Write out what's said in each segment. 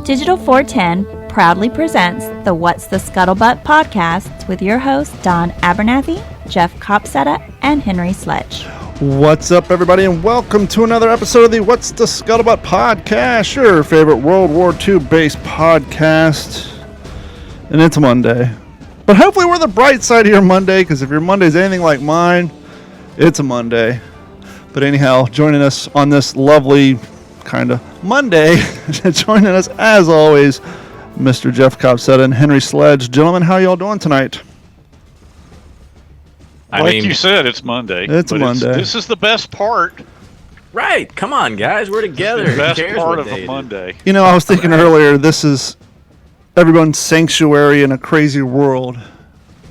Digital 410 proudly presents the What's the Scuttlebutt podcast with your hosts Don Abernathy, Jeff Copsetta, and Henry Sledge. What's up, everybody, and welcome to another episode of the What's the Scuttlebutt podcast, your favorite World War II based podcast. And it's Monday. But hopefully we're the bright side of your Monday, because if your Monday is anything like mine, it's a Monday. But anyhow, joining us on this lovely kind of Monday, joining us as always, Mr. Jeff Copsetta and Henry Sledge. Gentlemen, how y'all doing tonight? You said, it's Monday. It's Monday. This is the best part. Right. Come on, guys. We're together. The best part of a Monday. You know, I was thinking earlier, this is everyone's sanctuary in a crazy world.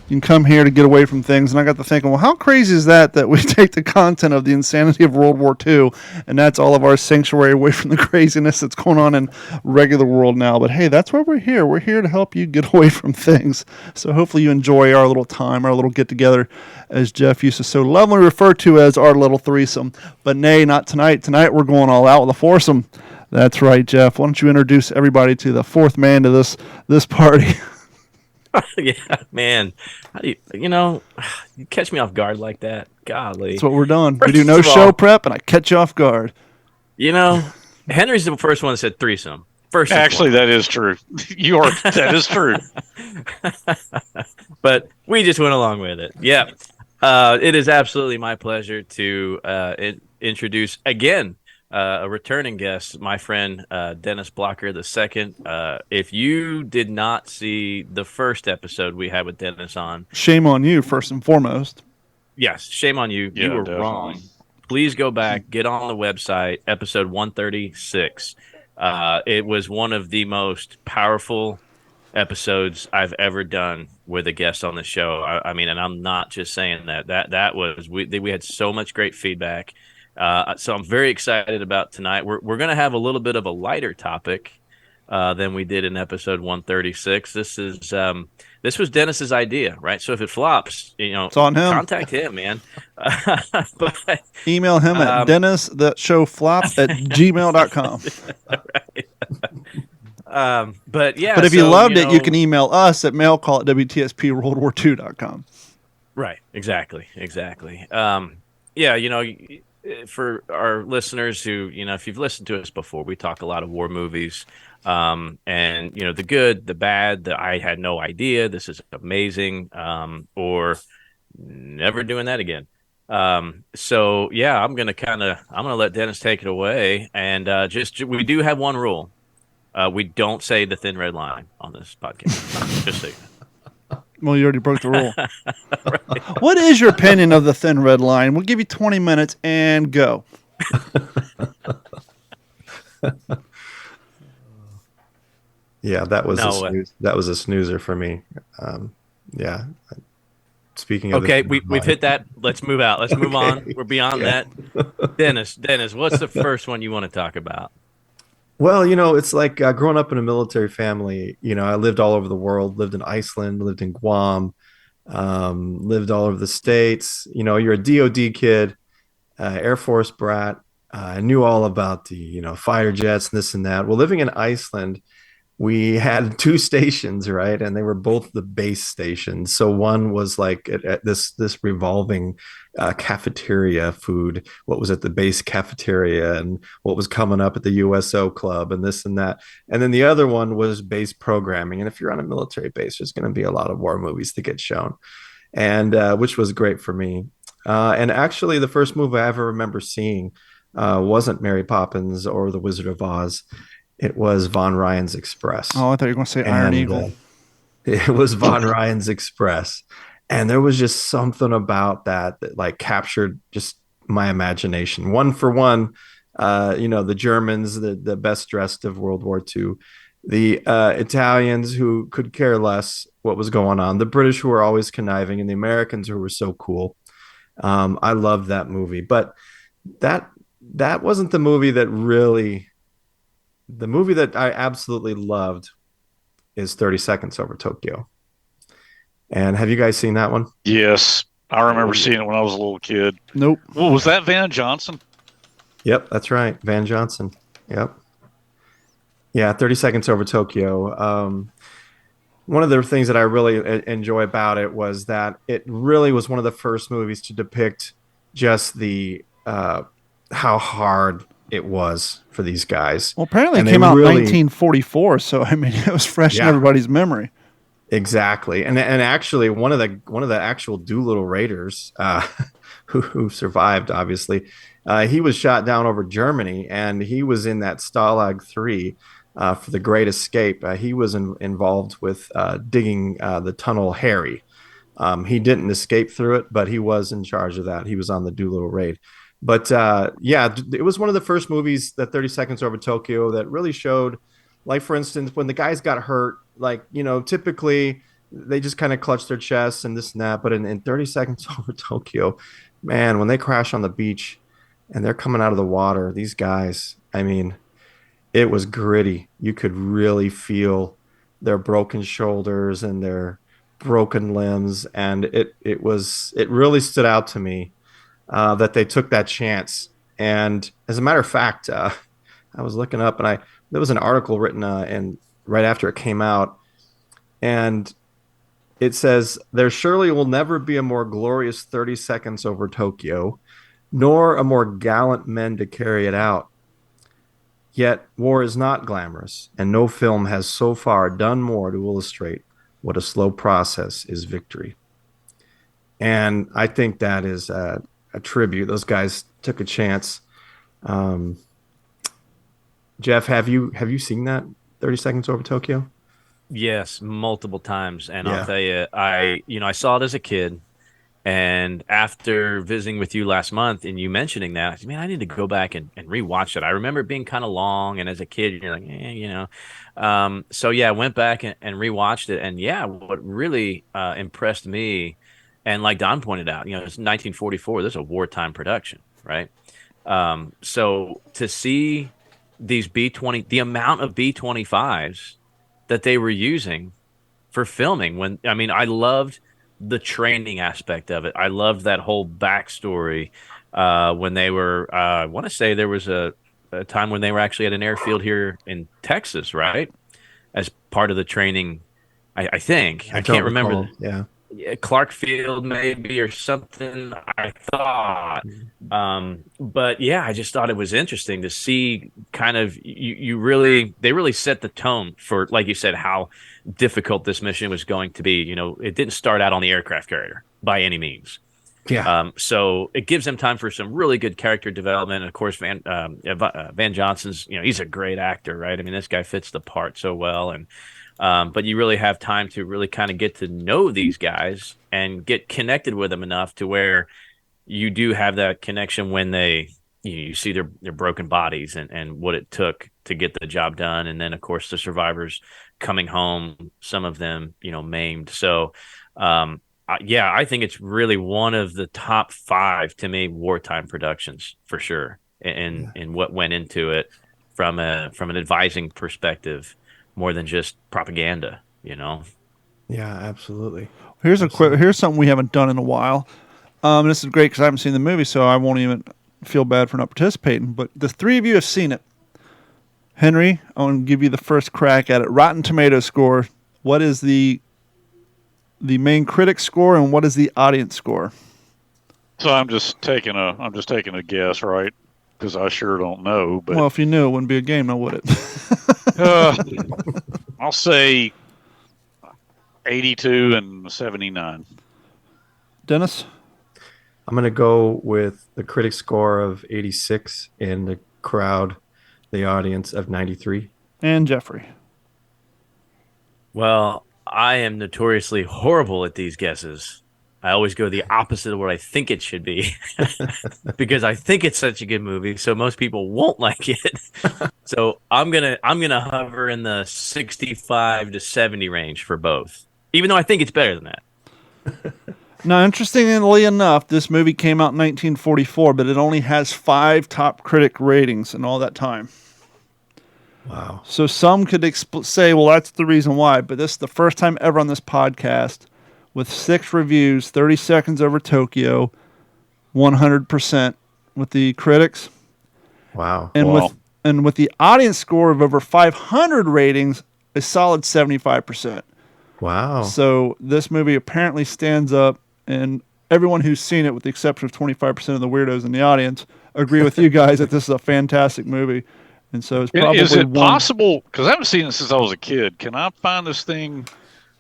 You can come here to get away from things. And I got to thinking, well, how crazy is that we take the content of the insanity of World War II, and that's all of our sanctuary away from the craziness that's going on in regular world now. But hey, that's why we're here. We're here to help you get away from things. So hopefully you enjoy our little time, our little get-together, as Jeff used to so lovingly refer to as our little threesome. But nay, not tonight. Tonight we're going all out with a foursome. That's right, Jeff. Why don't you introduce everybody to the fourth man to this party? Yeah, man. How do you catch me off guard like that? Golly. That's what we're doing. We do no show prep, and I catch you off guard. You know, Henry's the first one that said threesome. Actually, that is true. That is true. But we just went along with it. Yeah. It is absolutely my pleasure to introduce again a returning guest, my friend Dennis Blocker II. If you did not see the first episode we had with Dennis on, shame on you, first and foremost. Yes, shame on you. Yeah, you were definitely wrong. Please go back, get on the website, episode 136. It was one of the most powerful episodes I've ever done with a guest on the show. I mean, and I'm not just saying that. That was we had so much great feedback. So I'm very excited about tonight. We're going to have a little bit of a lighter topic than we did in episode 136. This was Dennis's idea, right? So if it flops, it's on him. Contact him, man. But, email him at dennis@showflop@gmail.com. Right. But yeah. But if you loved it, you can email us at mailcall@WTSPWWII.com. Right. Exactly. Yeah. For our listeners who, if you've listened to us before, we talk a lot of war movies, and the good, the bad, I had no idea, this is amazing, or never doing that again. So yeah, I'm gonna let Dennis take it away, and we do have one rule: we don't say the thin red line on this podcast. Just so you know. Well, you already broke the rule. Right. What is your opinion of the thin red line? We'll give you 20 minutes and go. Yeah, that was a snoozer for me. Yeah. Speaking of we've hit that. Let's move out. Let's move on. We're beyond that. Dennis, what's the first one you want to talk about? Well, it's like growing up in a military family. I lived all over the world, lived in Iceland, lived in Guam, lived all over the States. You're a DOD kid, Air Force brat. I knew all about the, fighter jets and this and that. Well, living in Iceland, we had two stations, right? And they were both the base stations. So one was like at this revolving cafeteria food, what was at the base cafeteria and what was coming up at the USO club and this and that. And then the other one was base programming. And if you're on a military base, there's going to be a lot of war movies to get shown, and which was great for me. And actually, the first movie I ever remember seeing wasn't Mary Poppins or The Wizard of Oz. It was Von Ryan's Express. Oh, I thought you were going to say Iron Eagle. It was Von Ryan's Express. And there was just something about that like captured just my imagination. One for one, the Germans, the best dressed of World War II, the Italians who could care less what was going on, the British who were always conniving, and the Americans who were so cool. I loved that movie. But that wasn't the movie that really... The movie that I absolutely loved is 30 Seconds Over Tokyo. And have you guys seen that one? Yes. I remember seeing it when I was a little kid. Nope. Well, was that Van Johnson? Yep, that's right. Van Johnson. Yep. Yeah, 30 Seconds Over Tokyo. One of the things that I really enjoy about it was that it really was one of the first movies to depict just the how hard it was for these guys. Well, apparently it And they came out in really, 1944, so I mean, it was fresh in yeah, everybody's memory. exactly. And actually, one of the actual Doolittle Raiders who survived, obviously, he was shot down over Germany, and he was in that Stalag 3 for the Great Escape. He was involved with digging the tunnel Harry. He didn't escape through it, but he was in charge of that. He was on the Doolittle raid. But yeah, it was one of the first movies, that 30 Seconds Over Tokyo, that really showed, like, for instance, when the guys got hurt, like, typically they just kind of clutch their chests and this and that. But in 30 Seconds Over Tokyo, man, when they crash on the beach and they're coming out of the water, these guys, I mean, it was gritty. You could really feel their broken shoulders and their broken limbs, and it really stood out to me that they took that chance. And as a matter of fact, I was looking up, and there was an article written and right after it came out, and it says, there surely will never be a more glorious 30 seconds over Tokyo, nor a more gallant men to carry it out. Yet war is not glamorous, and no film has so far done more to illustrate what a slow process is victory. And I think that is a tribute. Those guys took a chance. Jeff, have you seen that 30 Seconds Over Tokyo? Yes, multiple times. And Yeah. I'll tell you, I saw it as a kid. And after visiting with you last month and you mentioning that, I said, man, I need to go back and rewatch it. I remember it being kind of long. And as a kid, you're like, So, yeah, I went back and rewatched it. And, yeah, what really impressed me, and like Don pointed out, it's 1944. This is a wartime production, right? So to see these the amount of B-25s that they were using for filming, I loved the training aspect of it. I loved that whole backstory when they were, I want to say there was a time when they were actually at an airfield here in Texas, right? As part of the training, I think. I can't remember. Yeah. Clark Field maybe or something, I thought. But yeah, I just thought it was interesting to see kind of they really set the tone for, like you said, how difficult this mission was going to be. It didn't start out on the aircraft carrier by any means. Yeah. So it gives them time for some really good character development. And of course, Van Johnson's, he's a great actor, right? I mean, this guy fits the part so well. And but you really have time to really kind of get to know these guys and get connected with them enough to where you do have that connection when you see their broken bodies and what it took to get the job done. And then, of course, the survivors coming home, some of them, maimed. So, I think it's really one of the top 5 to me wartime productions for sure. And what went into it from an advising perspective, more than just propaganda, Yeah, absolutely. Here's something we haven't done in a while. This is great because I haven't seen the movie, so I won't even feel bad for not participating. But the 3 of you have seen it. Henry, I want to give you the first crack at it. Rotten Tomato score. What is the main critic score, and what is the audience score? So I'm just taking a guess, right? Because I sure don't know. But well, if you knew, it wouldn't be a game, now would it? I'll say 82 and 79. Dennis? I'm going to go with the critic score of 86 and the crowd, the audience, of 93. And Jeffrey? Well, I am notoriously horrible at these guesses. I always go the opposite of what I think it should be because I think it's such a good movie, so most people won't like it. So I'm gonna hover in the 65 to 70 range for both, even though I think it's better than that. Now, interestingly enough, this movie came out in 1944, but it only has 5 top critic ratings in all that time. Wow. So some could say, well, that's the reason why, but this is the first time ever on this podcast with 6 reviews, 30 Seconds Over Tokyo, 100% with the critics. Wow. And And with the audience score of over 500 ratings, a solid 75%. Wow. So this movie apparently stands up, and everyone who's seen it, with the exception of 25% of the weirdos in the audience, agree with you guys that this is a fantastic movie. And so it's probably Is it possible, because I haven't seen it since I was a kid, can I find this thing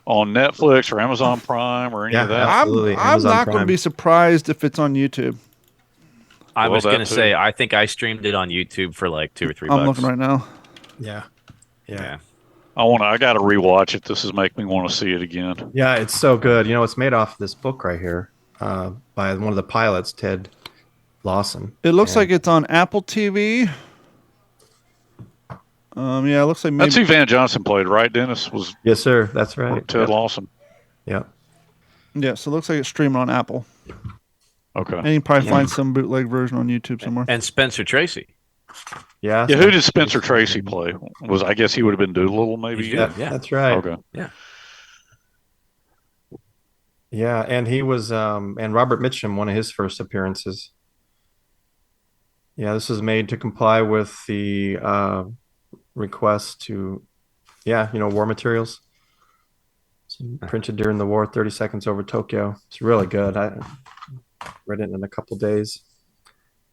on Netflix or Amazon Prime or any of that? Absolutely. I'm not going to be surprised if it's on YouTube. I Well, was going to that too. say, I think I streamed it on YouTube for like $2 or $3. I'm looking right now. Yeah. I got to rewatch it. This is making me want to see it again. Yeah, it's so good. It's made off this book right here by one of the pilots, Ted Lawson. It looks like it's on Apple TV. Yeah, it looks like maybe. That's who Van Johnson played, right? Dennis was Yes, sir. That's right. Ted Lawson. Yeah. Yeah, so it looks like it's streaming on Apple. Okay. And you can probably find some bootleg version on YouTube somewhere. And Spencer Tracy. Yeah. Yeah, who did Spencer Tracy play? I guess he would have been Doolittle, maybe? Yeah. That's right. Okay. Yeah. Yeah, and he was and Robert Mitchum, one of his first appearances. Yeah, this was made to comply with the request to, war materials. So printed during the war, 30 seconds over Tokyo. It's really good. I read it in a couple days.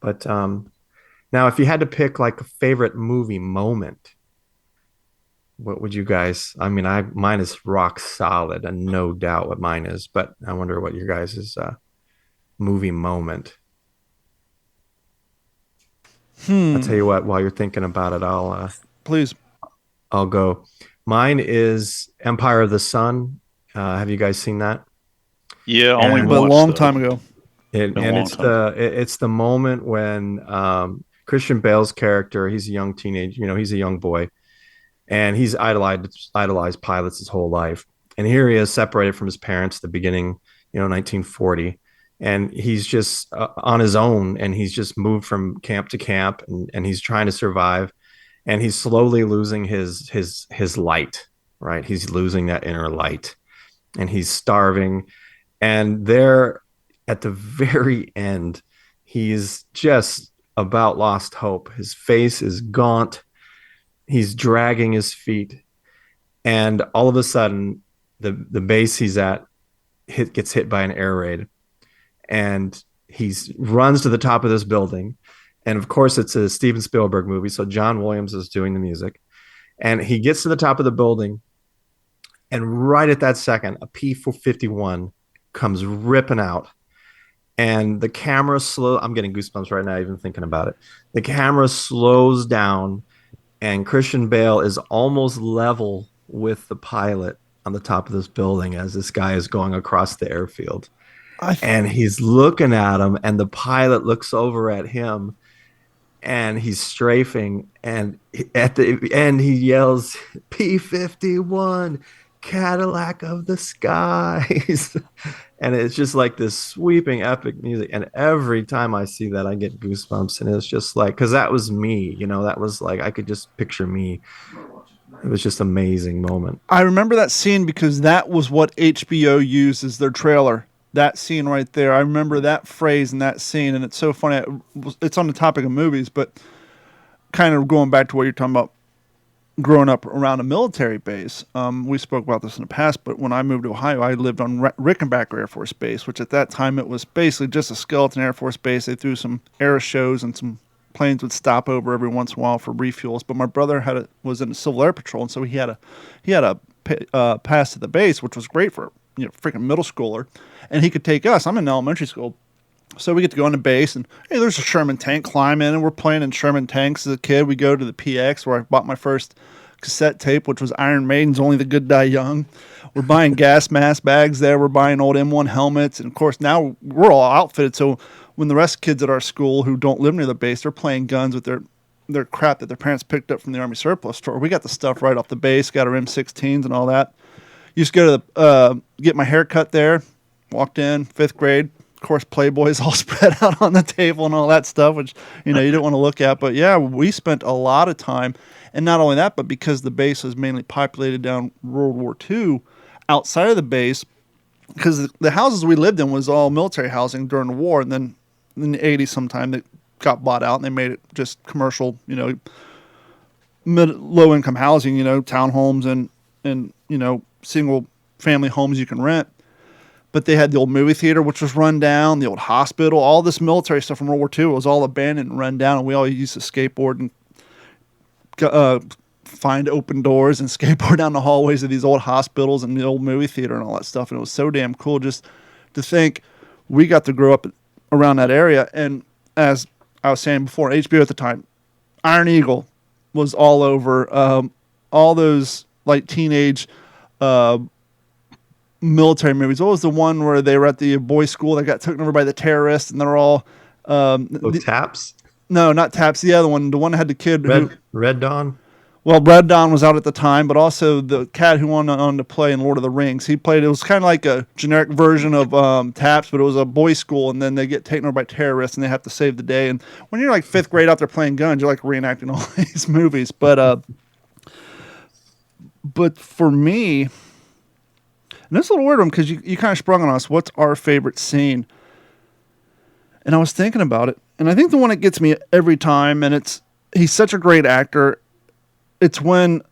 But now, if you had to pick like a favorite movie moment, what would you guys? I mean, mine is rock solid, and no doubt what mine is. But I wonder what your guys' movie moment. I'll tell you what. While you're thinking about it, Please. I'll go. Mine is Empire of the Sun. Have you guys seen that? Yeah, only But a once. long time ago. It's the moment when Christian Bale's character, he's a young teenage, he's a young boy, and he's idolized pilots his whole life. And here he is separated from his parents at the beginning, 1940. And he's just on his own, and he's just moved from camp to camp, and he's trying to survive. And he's slowly losing his light, right? He's losing that inner light, and he's starving. And there at the very end, he's just about lost hope. His face is gaunt. He's dragging his feet. And all of a sudden, the base he's at gets hit by an air raid. And he runs to the top of this building. And of course, it's a Steven Spielberg movie. So John Williams is doing the music. And he gets to the top of the building. And right at that second, a P-51 comes ripping out. And the camera I'm getting goosebumps right now, even thinking about it. The camera slows down, and Christian Bale is almost level with the pilot on the top of this building as this guy is going across the airfield. And he's looking at him, and the pilot looks over at him, and he's strafing. And at the end, he yells, P-51, Cadillac of the skies. And it's just like this sweeping epic music. And every time I see that, I get goosebumps. And it's just like, because that was me, that was like, I could just picture me. It was just an amazing moment. I remember that scene because that was what HBO used as their trailer. That scene right there. I remember that phrase and that scene. And it's so funny. It's on the topic of movies, but kind of going back to what you're talking about, growing up around a military base. We spoke about this in the past, but when I moved to Ohio, I lived on Rickenbacker Air Force Base, which at that time it was basically just a skeleton Air Force base. They threw some air shows, and some planes would stop over every once in a while for refuels. But my brother was in the Civil Air Patrol, and so he had a pass to the base, which was great for freaking middle schooler, and he could take us. I'm in elementary school. So we get to go on the base, and hey, there's a Sherman tank climbing, and we're playing in Sherman tanks as a kid. We go to the PX, where I bought my first cassette tape, which was Iron Maiden's Only the Good Die Young. We're buying gas mask bags there. We're buying old M1 helmets. And, of course, now we're all outfitted. So when the rest of the kids at our school who don't live near the base, they're playing guns with their crap that their parents picked up from the Army surplus store. We got the stuff right off the base, got our M16s and all that. Used to go to get my hair cut there. Walked in, 5th grade. Of course, Playboys all spread out on the table and all that stuff, which, you didn't want to look at. But, yeah, we spent a lot of time. And not only that, but because the base was mainly populated down World War II, outside of the base, because the houses we lived in was all military housing during the war. And then in the 80s sometime, they got bought out and they made it just commercial, low income housing, townhomes and single family homes you can rent. But they had the old movie theater, which was run down, the old hospital, all this military stuff from World War II was all abandoned and run down. And we all used to skateboard and find open doors and skateboard down the hallways of these old hospitals and the old movie theater and all that stuff. And it was so damn cool just to think we got to grow up around that area. And as I was saying before, HBO at the time, Iron Eagle was all over. All those like teenage military movies. What was the one where they were at the boys' school that got taken over by the terrorists and they're all Taps? No, not Taps. The other one, the one that had the kid. Red Dawn? Well, Red Dawn was out at the time, but also the cat who went on to play in Lord of the Rings. It was kind of like a generic version of Taps, but it was a boys' school, and then they get taken over by terrorists, and they have to save the day. And when you're like 5th grade out there playing guns, you're like reenacting all these movies. But for me, and this is a little weird one because you kind of sprung on us. What's our favorite scene? And I was thinking about it, and I think the one that gets me every time, and he's such a great actor. It's when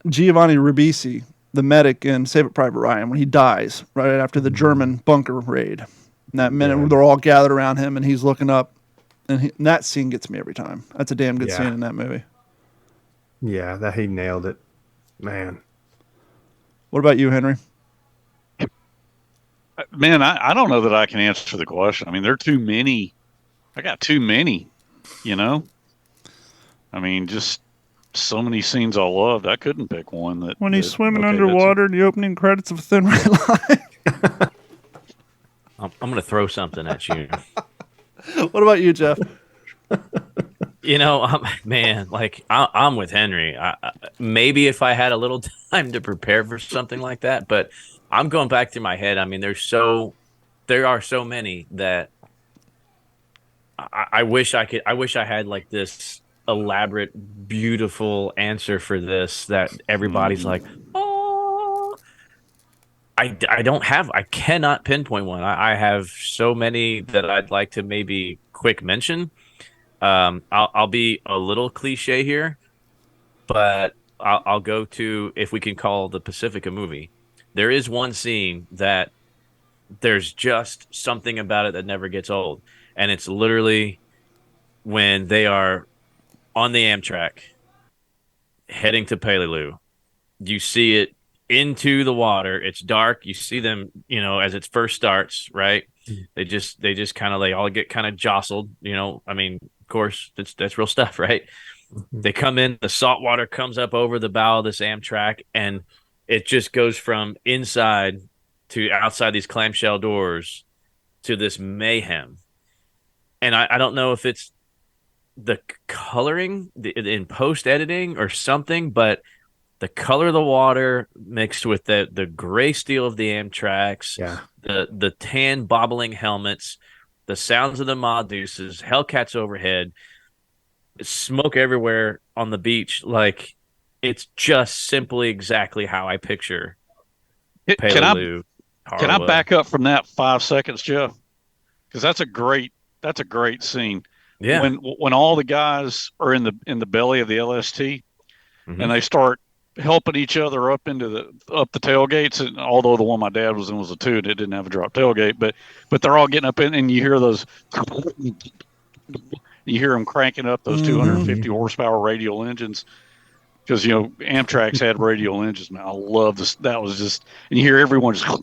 Giovanni Ribisi, the medic in Save It Private Ryan, when he dies right after the German bunker raid. And that minute where they're all gathered around him and he's looking up, and that scene gets me every time. That's a damn good scene in that movie. Yeah, he nailed it, man. What about you, Henry? Man, I don't know that I can answer the question. I mean, there are too many. I got too many, I mean, just so many scenes I loved. I couldn't pick one. When he's swimming underwater in the opening credits of Thin Red Line. I'm going to throw something at you. What about you, Jeff? I'm with Henry. Maybe if I had a little time to prepare for something like that, but I'm going back through my head. I mean, there are so many that I wish I had like this elaborate, beautiful answer for this that everybody's like, oh, I cannot pinpoint one. I have so many that I'd like to maybe quick mention. I'll be a little cliche here, but I'll go to, if we can call the Pacifica movie. There is one scene that there's just something about it that never gets old. And it's literally when they are on the Amtrak heading to Peleliu. You see it into the water. It's dark. You see them, as it first starts, right? They just kind of, they all get kind of jostled, I mean, of course, that's real stuff, right? They come in, the salt water comes up over the bow of this Amtrak, and it just goes from inside to outside these clamshell doors to this mayhem. And I don't know if it's the coloring in post-editing or something, but the color of the water mixed with the gray steel of the Amtraks, the tan bobbling helmets, the sounds of the Maudeuses, Hellcats overhead, smoke everywhere on the beach. Like, it's just simply exactly how I picture Peleliu. Can I back up from that 5 seconds, Jeff? Because that's a great scene. Yeah. When all the guys are in the belly of the LST, and they start helping each other up the tailgates. And although the one my dad was in was a 2, it didn't have a drop tailgate, but they're all getting up in, and you hear those. You hear them cranking up those 250 horsepower radial engines. Because, Amtrak's had radial engines, man. I love this. That was just, and you hear everyone just, they're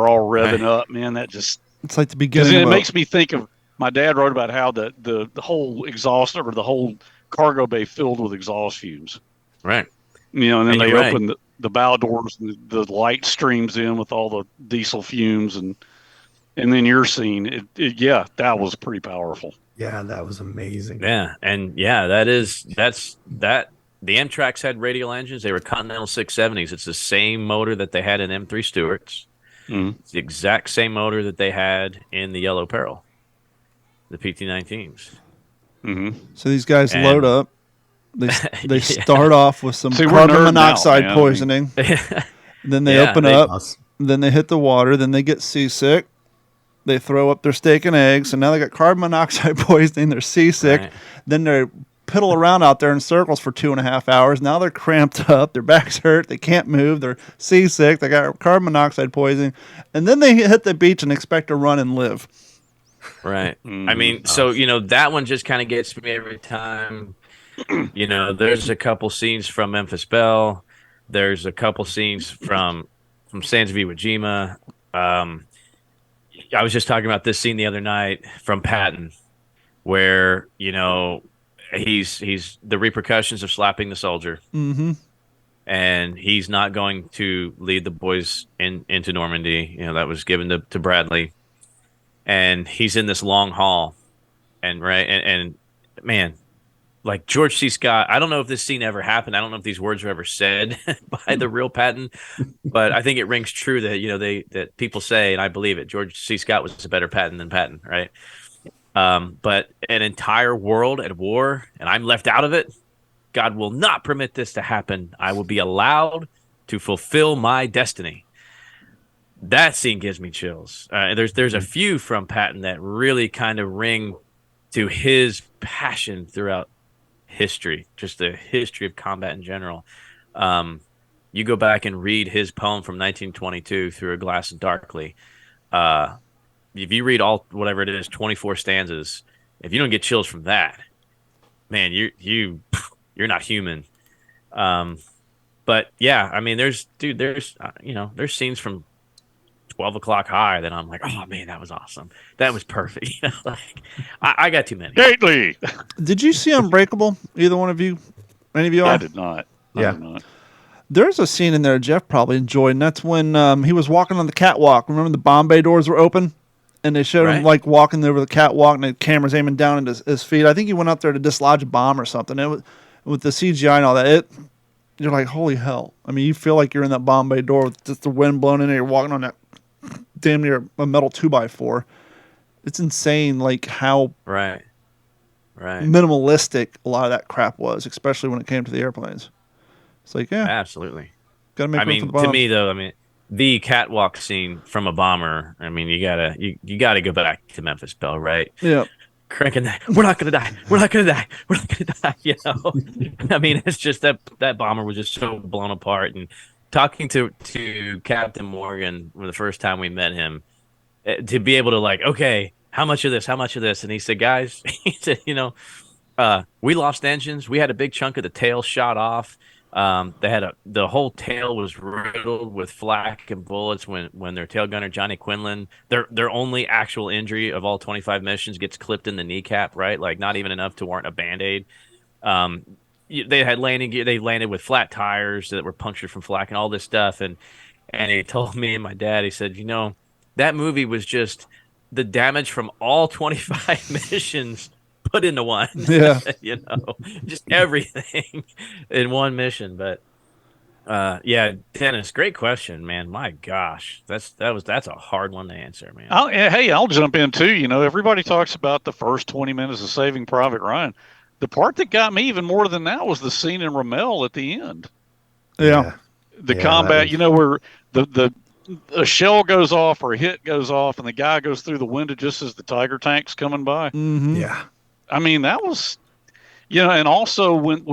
all revving up, man. That just, it's like the beginning. It makes me think of, my dad wrote about how the whole exhaust, or the whole cargo bay filled with exhaust fumes. Right. And then they open the bow doors, and the light streams in with all the diesel fumes, and then your scene, that was pretty powerful. Yeah, that was amazing. Yeah, and that's that. The Amtraks had radial engines. They were Continental 670s. It's the same motor that they had in M3 Stewarts. It's the exact same motor that they had in the Yellow Peril, the PT-19s. So these guys load up. They start off with some carbon monoxide poisoning. Then they open up. Then they hit the water. Then they get seasick. They throw up their steak and eggs, and now they got carbon monoxide poisoning. They're seasick. Right. Then they're piddle around out there in circles for 2.5 hours. Now they're cramped up. Their back's hurt. They can't move. They're seasick. They got carbon monoxide poisoning. And then they hit the beach and expect to run and live. Right. I mean, so, that one just kind of gets me every time. There's a couple scenes from Memphis Belle. There's a couple scenes from Sands of Iwo Jima. I was just talking about this scene the other night from Patton, where he's the repercussions of slapping the soldier, and he's not going to lead the boys into Normandy. That was given to Bradley, and he's in this long haul, and man. Like George C. Scott, I don't know if this scene ever happened. I don't know if these words were ever said by the real Patton, but I think it rings true that that people say, and I believe it. George C. Scott was a better Patton than Patton, right? But an entire world at war, and I'm left out of it. God will not permit this to happen. I will be allowed to fulfill my destiny. That scene gives me chills. There's a few from Patton that really kind of ring to his passion throughout history, just the history of combat in general. You go back and read his poem from 1922, Through a Glass Darkly. If you read all, whatever it is, 24 stanzas, if you don't get chills from that, man, you're not human. But yeah, I mean, there's scenes from 12 O'Clock High that I'm like, oh man, that was awesome. That was perfect. I got too many. Gately. Did you see Unbreakable? Either one of you? Any of you? I did not. Yeah. I did not. There's a scene in there Jeff probably enjoyed, and that's when he was walking on the catwalk. Remember the Bombay doors were open? And they showed him like walking over the catwalk, and the camera's aiming down into his feet. I think he went up there to dislodge a bomb or something. It was, with the CGI and all that, you're like, holy hell. I mean, you feel like you're in that Bombay door with just the wind blowing in there. You're walking on that damn near a metal 2x4. It's insane, like how minimalistic a lot of that crap was, especially when it came to the airplanes. It's like, yeah, absolutely. Gotta make room for the bombs. To me though, the catwalk scene from a bomber. you gotta go back to Memphis Belle, right? Yeah. Cranking that. We're not gonna die. We're not gonna die. We're not gonna die. It's just that bomber was just so blown apart. And talking to Captain Morgan the first time we met him, to be able to okay, how much of this? And he said, guys, we lost engines. We had a big chunk of the tail shot off. The whole tail was riddled with flak and bullets when their tail gunner Johnny Quinlan, their only actual injury of all 25 missions, gets clipped in the kneecap, right? Like not even enough to warrant a Band-Aid. They had landing gear. They landed with flat tires that were punctured from flak and all this stuff. And he told me and my dad, he said, that movie was just the damage from all 25 missions put into one. Yeah. Just everything in one mission. But yeah, Dennis, great question, man. My gosh, that's a hard one to answer, man. I'll jump in too. Everybody talks about the first 20 minutes of Saving Private Ryan. The part that got me even more than that was the scene in Rommel at the end. Yeah. The combat, where a shell goes off or a hit goes off and the guy goes through the window just as the Tiger tank's coming by. Mm-hmm. Yeah. That was, and also when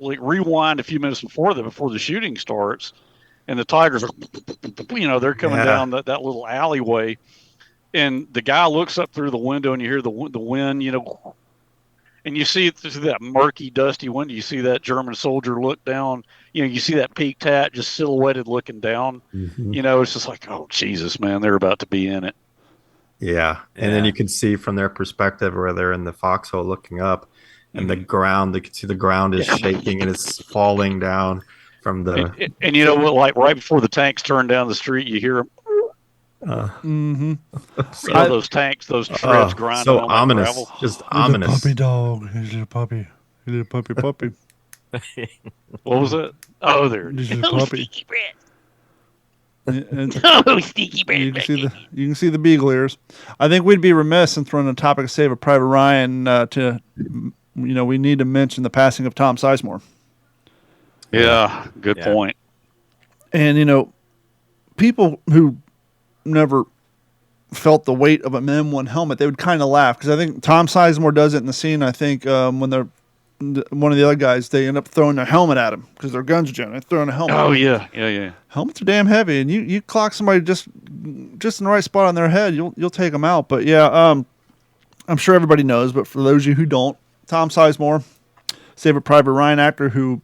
rewind a few minutes before the shooting starts and the Tigers are, they're coming down that little alleyway and the guy looks up through the window and you hear the wind, and you see through that murky, dusty window, you see that German soldier look down. You see that peaked hat just silhouetted looking down. Mm-hmm. It's just like, oh, Jesus, man, they're about to be in it. Yeah. And then you can see from their perspective where they're in the foxhole looking up and the ground, they can see the ground is shaking and it's falling down from the... And you know what, like right before the tanks turn down the street, you hear them. Those tanks, those treads grinding so on ominous, gravel. just ominous. Puppy dog, he's a puppy. He's a puppy. What was it? Oh, there. He's a puppy. Sneaky bread. You can see the beagle ears. I think we'd be remiss since we're on the topic of Save a Private Ryan we need to mention the passing of Tom Sizemore. Yeah, good point. And people who never felt the weight of an M1 helmet, they would kind of laugh, because I think Tom Sizemore does it in the scene. I think when they're one of the other guys, they end up throwing their helmet at him because their guns are jammed. They're throwing a helmet. Oh yeah. Helmets are damn heavy, and you clock somebody just in the right spot on their head, you'll take them out. But yeah, I'm sure everybody knows, but for those of you who don't, Tom Sizemore, Saving Private Ryan actor who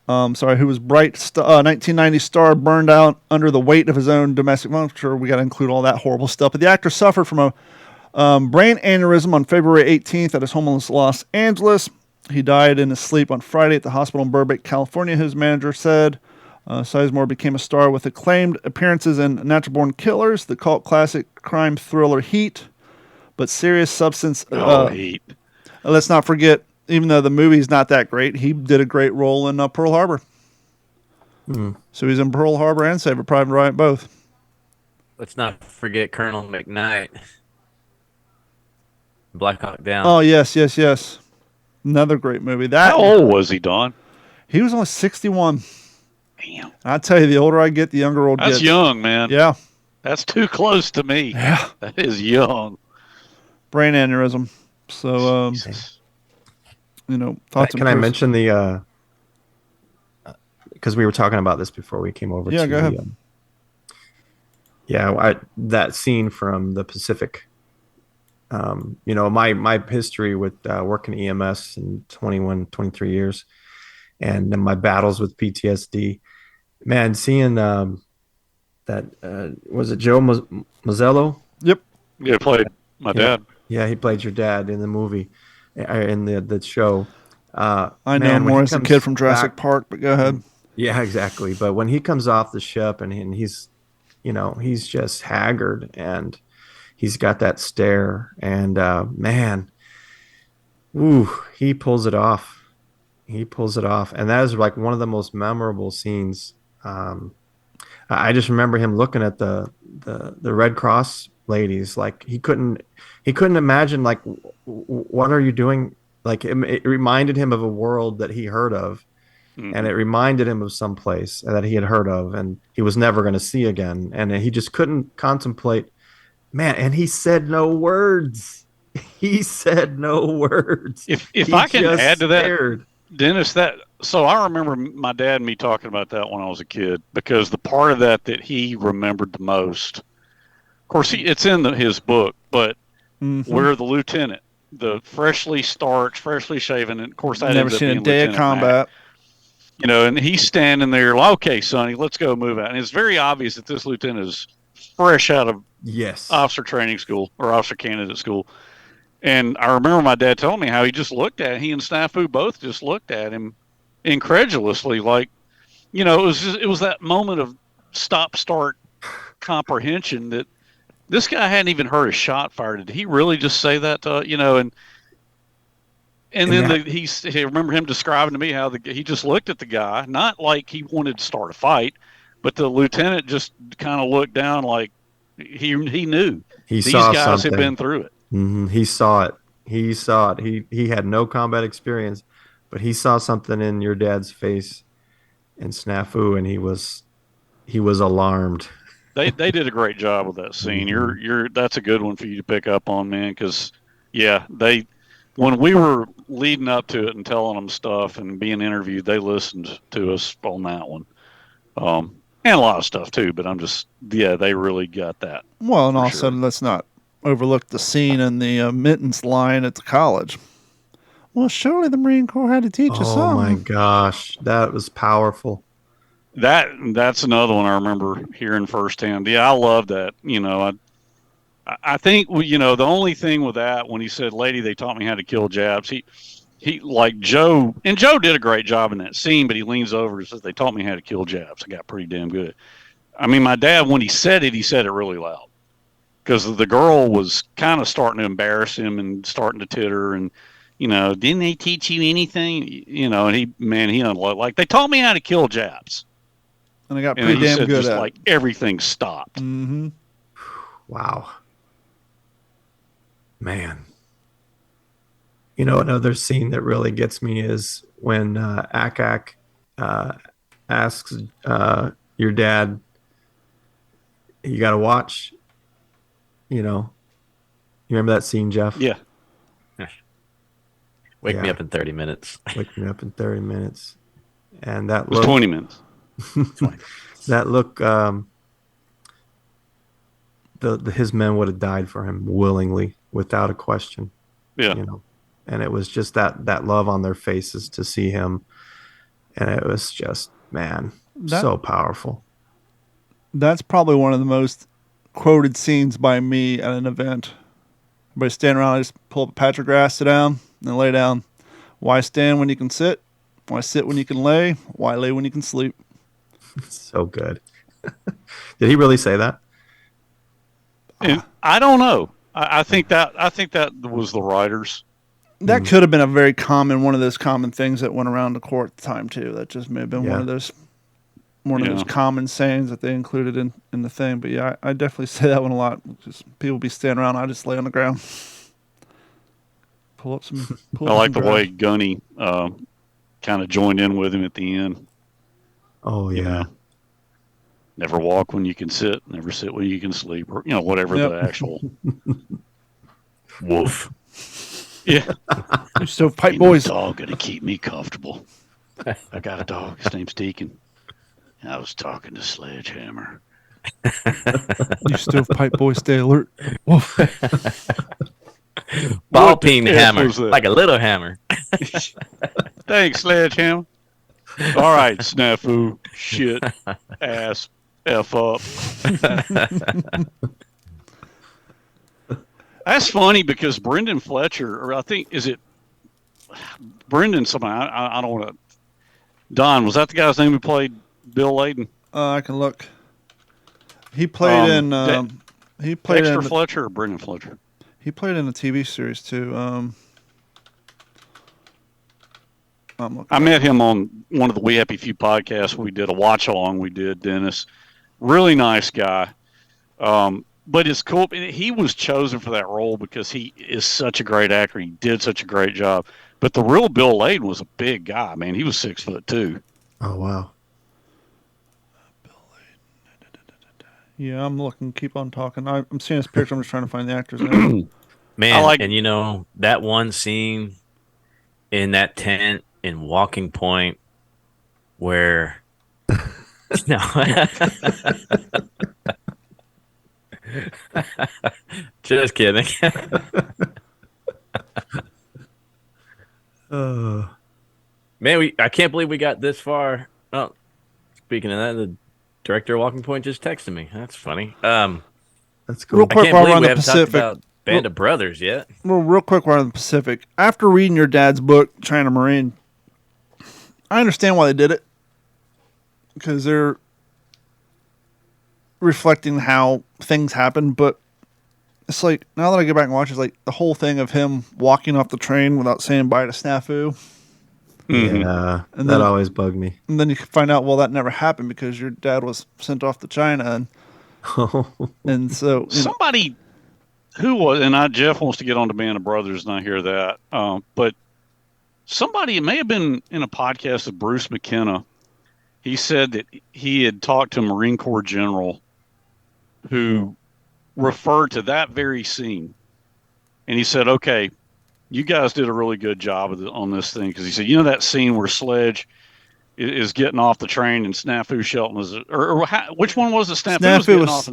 was bright 1990 star, burned out under the weight of his own domestic. Well, I'm sure we got to include all that horrible stuff. But the actor suffered from a brain aneurysm on February 18th at his home in Los Angeles. He died in his sleep on Friday at the hospital in Burbank, California, his manager said. Sizemore became a star with acclaimed appearances in Natural Born Killers, the cult classic crime thriller Heat, but serious substance. Heat. Let's not forget, even though the movie's not that great, he did a great role in Pearl Harbor. So he's in Pearl Harbor and Saving Private Ryan both. Let's not forget Colonel McKnight. Black Hawk Down. Oh, yes. Another great movie. How old was he, Don? He was only 61. Damn. I tell you, the older I get, the younger old gets. That's young, man. Yeah. That's too close to me. Yeah. That is young. Brain aneurysm. So, thoughts. Can I mention the? Because we were talking about this before we came over. Yeah, go ahead. That scene from the Pacific. My history with working EMS in 23 years, and then my battles with PTSD. Man, seeing that was it Joe Mazzello? Yep. Yeah, played my dad. Yeah, he played your dad in the movie, in the show. I know him more as a kid from Jurassic Park, but go ahead. Yeah, exactly. But when he comes off the ship and he's just haggard and he's got that stare and he pulls it off. And that is like one of the most memorable scenes. I just remember him looking at the Red Cross ladies, like he couldn't imagine, like, what are you doing? Like it reminded him of a world that he heard of, and it reminded him of some place that he had heard of and he was never going to see again, and he just couldn't contemplate. Man, and he said no words. If I can add to that, Dennis, so I remember my dad and me talking about that when I was a kid, because the part of that he remembered the most, of course, it's in his book, but where the lieutenant, the freshly starched, freshly shaven, and of course I never seen a day of combat. And he's standing there, like, okay, Sonny, let's go move out. And it's very obvious that this lieutenant is fresh out of officer training school or officer candidate school. And I remember my dad telling me how he and Snafu both just looked at him incredulously, like, it was that moment of stop-start comprehension that this guy hadn't even heard a shot fired. Did he really just say that? And then I remember him describing to me how he just looked at the guy, not like he wanted to start a fight, but the lieutenant just kind of looked down like he knew these guys had been through it. He saw it. He had no combat experience, but he saw something in your dad's face and Snafu, and he was alarmed. They did a great job with that scene. That's a good one for you to pick up on, man, because when we were leading up to it and telling them stuff and being interviewed, they listened to us on that one. And a lot of stuff too, but they really got that. Well, and also let's not overlook the scene in the mittens line at the college. Well, surely the Marine Corps had to teach us something. Oh my gosh, that was powerful. That's another one I remember hearing firsthand. Yeah, I love that. I think the only thing with that, when he said, "Lady, they taught me how to kill Japs," he like Joe did a great job in that scene, but he leans over and says, "They taught me how to kill Japs. I got pretty damn good." I mean, my dad, when he said it really loud, because the girl was kind of starting to embarrass him and starting to titter, and didn't they teach you anything? And he like, they taught me how to kill Japs, and I got pretty damn good at it. Like everything stopped. Mm-hmm. Wow, man. Another scene that really gets me is when Akak asks your dad, "You got a watch?" You know, you remember that scene, Jeff? Yeah. Wake me up in 30 minutes. Wake me up in 30 minutes. And that It was look, 20 minutes. 20. that look, his men would have died for him willingly, without a question. Yeah. You know, and it was just that love on their faces to see him, and it was just, man, so powerful. That's probably one of the most quoted scenes by me at an event. Everybody stand around, I just pull up a patch of grass, sit down, and lay down. Why stand when you can sit? Why sit when you can lay? Why lay when you can sleep? So good. Did he really say that? And I don't know. I think that was the writers. That could have been a very common, one of those common things that went around the court at the time too. That just may have been one of those common sayings that they included in the thing. But yeah, I definitely say that one a lot. Just people be standing around, I just lay on the ground. Pull up some. I like the way Gunny kind of joined in with him at the end. Oh yeah. You know, never walk when you can sit, never sit when you can sleep, or whatever the actual Woof. Yeah. You stovepipe boys. No dog gonna keep me comfortable. I got a dog. His name's Deacon. I was talking to Sledgehammer. You stovepipe boys, stay alert. Woof. Ball peen hammer, like a little hammer. Thanks, Sledgehammer. All right, snafu, shit, ass, F up. That's funny because Brendan Fletcher, or I think, is it Brendan somebody? I don't want to. Don, was that the guy's name who played Bill Layden? I can look. He played he played Dexter in Fletcher or Brendan Fletcher? He played in a TV series too. I met him on one of the We Happy Few podcasts. We did a watch along. We did, Dennis. Really nice guy. But it's cool. He was chosen for that role because he is such a great actor. He did such a great job. But the real Bill Layden was a big guy, man. He was 6'2". Oh wow. Yeah, I'm looking. Keep on talking. I'm seeing his picture. I'm just trying to find the actor's name. Man, and that one scene in that tent in Walking Point where just kidding. Man, I can't believe we got this far. Oh, speaking of that, the director of Walking Point just texted me. That's funny. That's cool. Real quick, I can't while we're believe on we the haven't talked Pacific. about Band of Brothers yet. Well, real quick, while we're on the Pacific. After reading your dad's book, China Marine, I understand why they did it. Because they're reflecting how things happen, but it's like, now that I go back and watch, it's like the whole thing of him walking off the train without saying bye to Snafu. Yeah, And that then- always bugged me. And then you find out, well, that never happened because your dad was sent off to China. And so... Somebody who was, and Jeff wants to get on to Band of Brothers, and I hear that, but somebody, it may have been in a podcast of Bruce McKenna, he said that he had talked to a Marine Corps general who referred to that very scene. And he said, okay, you guys did a really good job on this thing. Because he said, that scene where Sledge is getting off the train and Snafu Shelton is, which one was it? Snafu was getting off.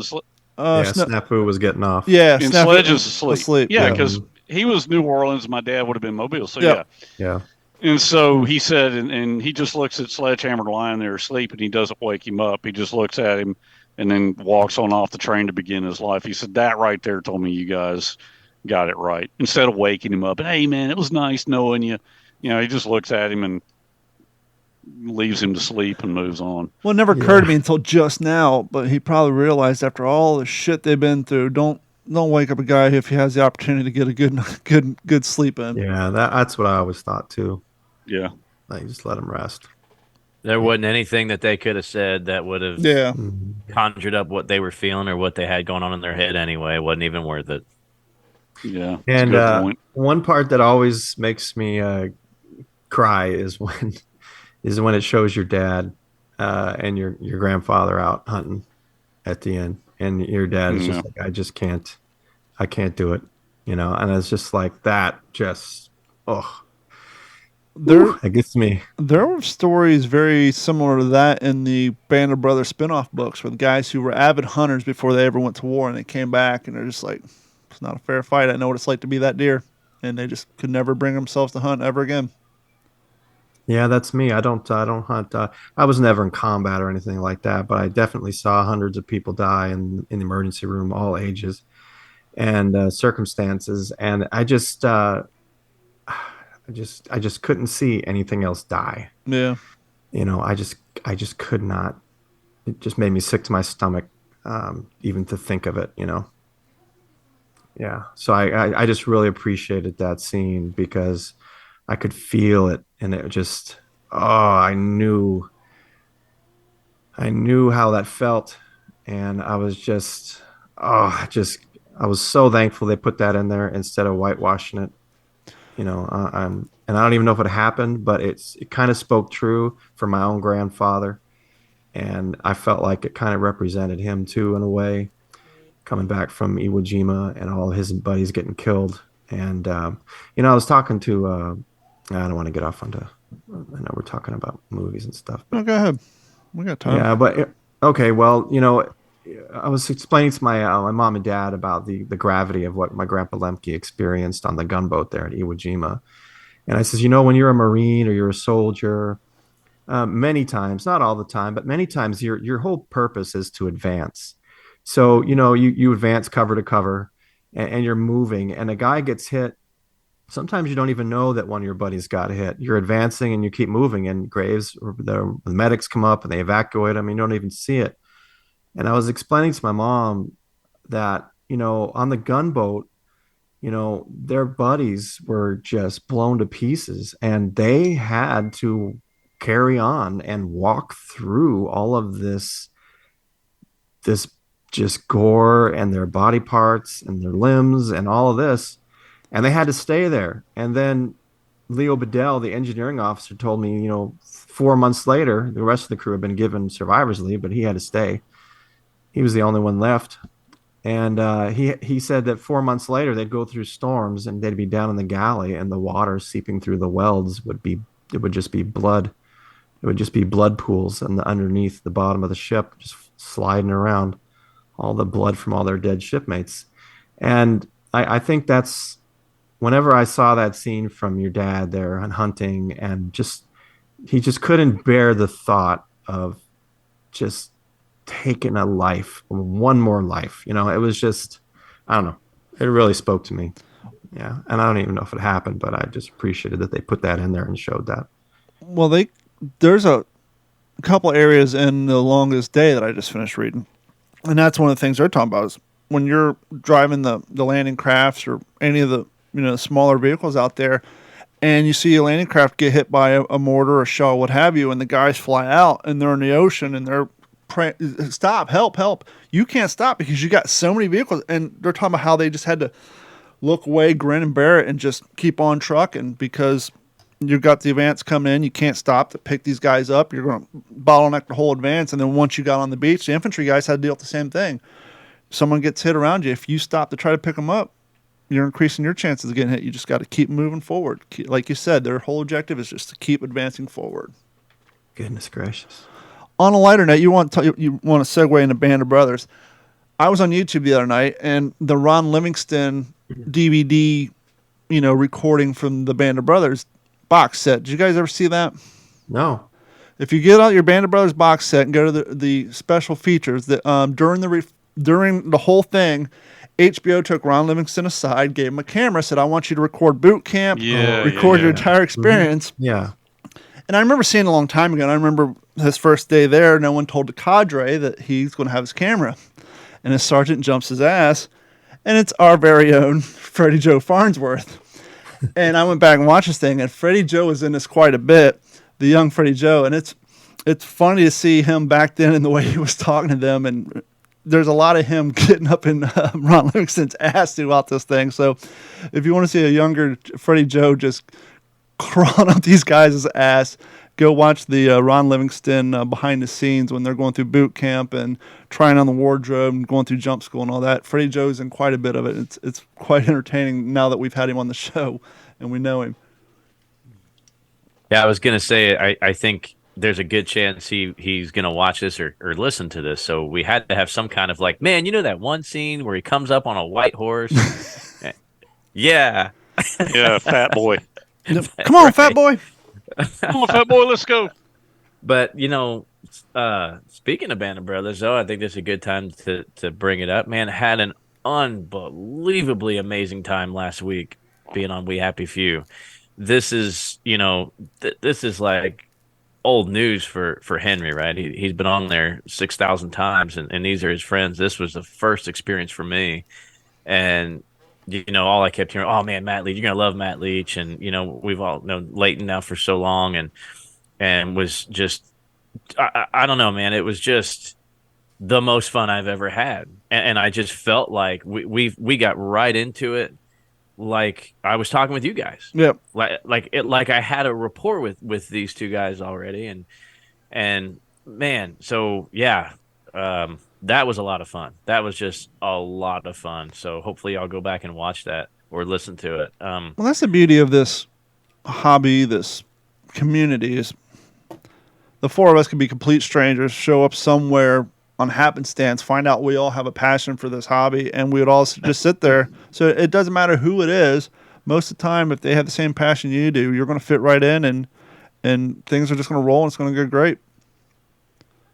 Snafu was getting off. Yeah, and Snafu Sledge is asleep. Yeah, yeah. because he was New Orleans. My dad would have been Mobile. So, yeah. Yeah. And so he said, and he just looks at Sledgehammer lying there asleep, and he doesn't wake him up. He just looks at him and then walks on off the train to begin his life. He said, that right there told me you guys got it right. Instead of waking him up, and, hey, man, it was nice knowing you. He just looks at him and leaves him to sleep and moves on. Well, it never occurred to me until just now, but he probably realized after all the shit they've been through, don't wake up a guy if he has the opportunity to get a good sleep in. Yeah, that's what I always thought too. Yeah. Like, just let him rest. There wasn't anything that they could have said that would have conjured up what they were feeling or what they had going on in their head anyway. It wasn't even worth it. Yeah. And one part that always makes me cry is when it shows your dad and your grandfather out hunting at the end, and your dad is just like, I just can't I can't do it, and it's just like that. Just oh, it gets me. There were stories very similar to that in the Band of Brothers spin-off books with guys who were avid hunters before they ever went to war, and they came back and they're just like, it's not a fair fight. I know what it's like to be that deer, and they just could never bring themselves to hunt ever again. Yeah, that's me. I don't hunt. I was never in combat or anything like that, but I definitely saw hundreds of people die in the emergency room, all ages and circumstances, and I just couldn't see anything else die. Yeah. I just could not. It just made me sick to my stomach, even to think of it. Yeah. So I just really appreciated that scene because I could feel it, and it just, oh, I knew how that felt, and I was just, I was so thankful they put that in there instead of whitewashing it. And I don't even know if it happened, but it kind of spoke true for my own grandfather, and I felt like it kind of represented him too in a way, coming back from Iwo Jima and all his buddies getting killed. And I was talking to I don't want to get off onto. I know we're talking about movies and stuff. No, go ahead. We got time. Yeah, but okay. Well, I was explaining to my mom and dad about the gravity of what my grandpa Lemke experienced on the gunboat there at Iwo Jima, and I says, when you're a Marine or you're a soldier, many times, not all the time, but many times, your whole purpose is to advance. So you advance cover to cover, and you're moving, and a guy gets hit. Sometimes you don't even know that one of your buddies got hit. You're advancing and you keep moving, and graves, the medics come up and they evacuate them. And you don't even see it. And I was explaining to my mom that, on the gunboat, their buddies were just blown to pieces, and they had to carry on and walk through all of this just gore and their body parts and their limbs and all of this. And they had to stay there. And then Leo Bedell, the engineering officer, told me, 4 months later, the rest of the crew had been given survivor's leave, but he had to stay. He was the only one left. And he said that 4 months later, they'd go through storms and they'd be down in the galley, and the water seeping through the welds would just be blood. It would just be blood pools underneath the bottom of the ship, just sliding around, all the blood from all their dead shipmates. And I think that's, whenever I saw that scene from your dad there on hunting, and he just couldn't bear the thought of just taking a life, one more life. It was just, I don't know. It really spoke to me. Yeah. And I don't even know if it happened, but I just appreciated that they put that in there and showed that. Well, there's a couple areas in The Longest Day that I just finished reading. And that's one of the things they're talking about is when you're driving the landing crafts or any of the smaller vehicles out there, and you see a landing craft get hit by a mortar, a shell, what have you, and the guys fly out and they're in the ocean and they're stop, help. You can't stop because you got so many vehicles, and they're talking about how they just had to look away, grin and bear it, and just keep on trucking because you've got the advance coming in. You can't stop to pick these guys up. You're going to bottleneck the whole advance, and then once you got on the beach, the infantry guys had to deal with the same thing. Someone gets hit around you. If you stop to try to pick them up, you're increasing your chances of getting hit. You just got to keep moving forward. Like you said, their whole objective is just to keep advancing forward. Goodness gracious. On a lighter note, you want to segue into Band of Brothers. I was on YouTube the other night, and the Ron Livingston DVD, recording from the Band of Brothers box set. Did you guys ever see that? No. If you get out your Band of Brothers box set and go to the special features, that during the whole thing, HBO took Ron Livingston aside, gave him a camera, said, "I want you to record boot camp, record your entire experience." Mm-hmm. Yeah. And I remember seeing it a long time ago. And I remember his first day there, no one told the cadre that he's going to have his camera. And his sergeant jumps his ass, and it's our very own Freddie Joe Farnsworth. And I went back and watched this thing, and Freddie Joe was in this quite a bit, the young Freddie Joe. And it's funny to see him back then and the way he was talking to them. And there's a lot of him getting up in Ron Livingston's ass throughout this thing. So if you want to see a younger Freddie Joe just crawling up these guys' ass, Go watch the Ron Livingston behind the scenes when they're going through boot camp and trying on the wardrobe and going through jump school and all that. Freddie Joe's in quite a bit of it. It's quite entertaining now that we've had him on the show and we know him. Yeah, I was gonna say I think there's a good chance he's gonna watch this or listen to this. So we had to have some kind of like, man, you know that one scene where he comes up on a white horse? Yeah. Yeah, fat boy. Come on, fat boy. Come on, fat boy, let's go. But speaking of Band of Brothers, though, I think this is a good time to bring it up. Man, had an unbelievably amazing time last week being on We Happy Few. This is, this is like old news for Henry, right? He's been on there 6,000 times, and these are his friends. This was the first experience for me, and all I kept hearing, oh man, Matt Leach, you're gonna love Matt Leach, and we've all known Leighton now for so long, and was just, I don't know, man, it was just the most fun I've ever had, and I just felt like we got right into it. Like I was talking with you guys, yep. Like I had a rapport with these two guys already, and man, so yeah, that was a lot of fun. That was just a lot of fun. So hopefully I'll go back and watch that or listen to it. Well, that's the beauty of this hobby, this community is the four of us could be complete strangers, show up somewhere on happenstance, find out we all have a passion for this hobby, and we would all just sit there. So it doesn't matter who it is. Most of the time, if they have the same passion you do, you're going to fit right in, and things are just going to roll, and it's going to go great.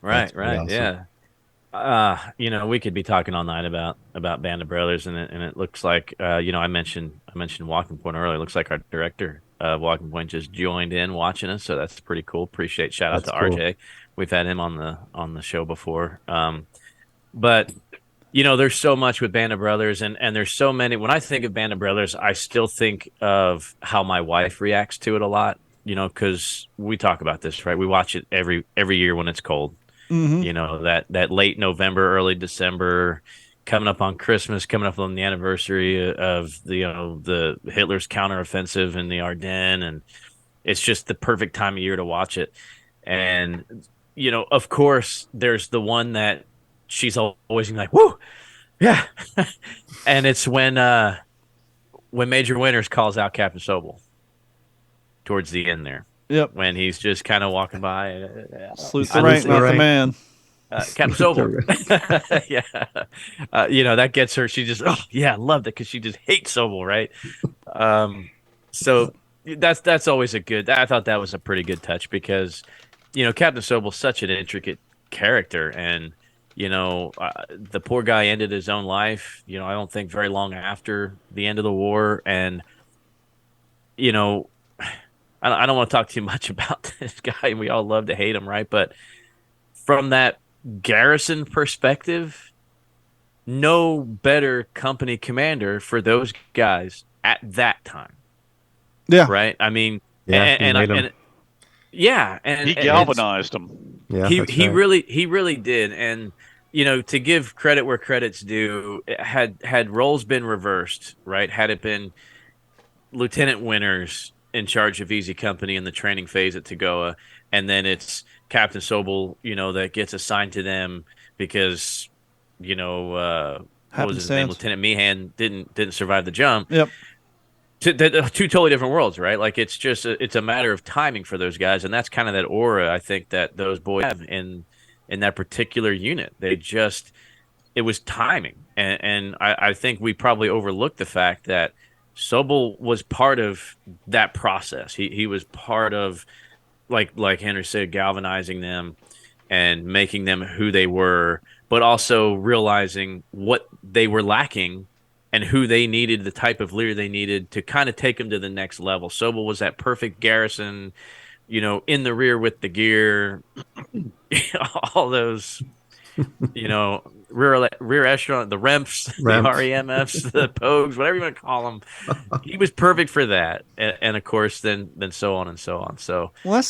Right, awesome. Yeah. We could be talking all night about Band of Brothers, and it looks like I mentioned Walking Point earlier. It looks like our director Walking Point just joined in watching us, so that's pretty cool. Shout out to RJ. We've had him on the show before. But there's so much with Band of Brothers, and there's so many. When I think of Band of Brothers, I still think of how my wife reacts to it a lot. Because we talk about this, right? We watch it every year when it's cold. Mm-hmm. That late November, early December, coming up on Christmas, coming up on the anniversary of the Hitler's counteroffensive in the Ardennes, and it's just the perfect time of year to watch it. And of course, there's the one that she's always like, "Woo, yeah," and it's when Major Winters calls out Captain Sobel towards the end there. Yep. When he's just kind of walking by. Salute the rank, not the man. Captain Sobel. Yeah. That gets her. She just, I loved it because she just hates Sobel, right? So that's always I thought that was a pretty good touch because, Captain Sobel's such an intricate character, and, the poor guy ended his own life, I don't think very long after the end of the war. And, I don't want to talk too much about this guy. We all love to hate him, right? But from that garrison perspective, no better company commander for those guys at that time. Yeah. Right? I mean, yeah, and he galvanized them. Yeah, he really did. And to give credit where credit's due, had roles been reversed, right? Had it been Lieutenant Winters in charge of Easy Company in the training phase at Tagoa, and then it's Captain Sobel, that gets assigned to them because, what was his name? Lieutenant Meehan didn't survive the jump. Yep. Two totally different worlds, right? Like it's just it's a matter of timing for those guys, and that's kind of that aura I think that those boys have in that particular unit. It was timing, and I think we probably overlooked the fact that Sobel was part of that process. He was part of, like Henry said, galvanizing them and making them who they were, but also realizing what they were lacking and who they needed, the type of leader they needed to kind of take them to the next level. Sobel was that perfect garrison, in the rear with the gear, all those, rear echelon, the REMFs, the REMFs, the Pogues, whatever you want to call them. He was perfect for that, and of course, then so on and so on. So, well,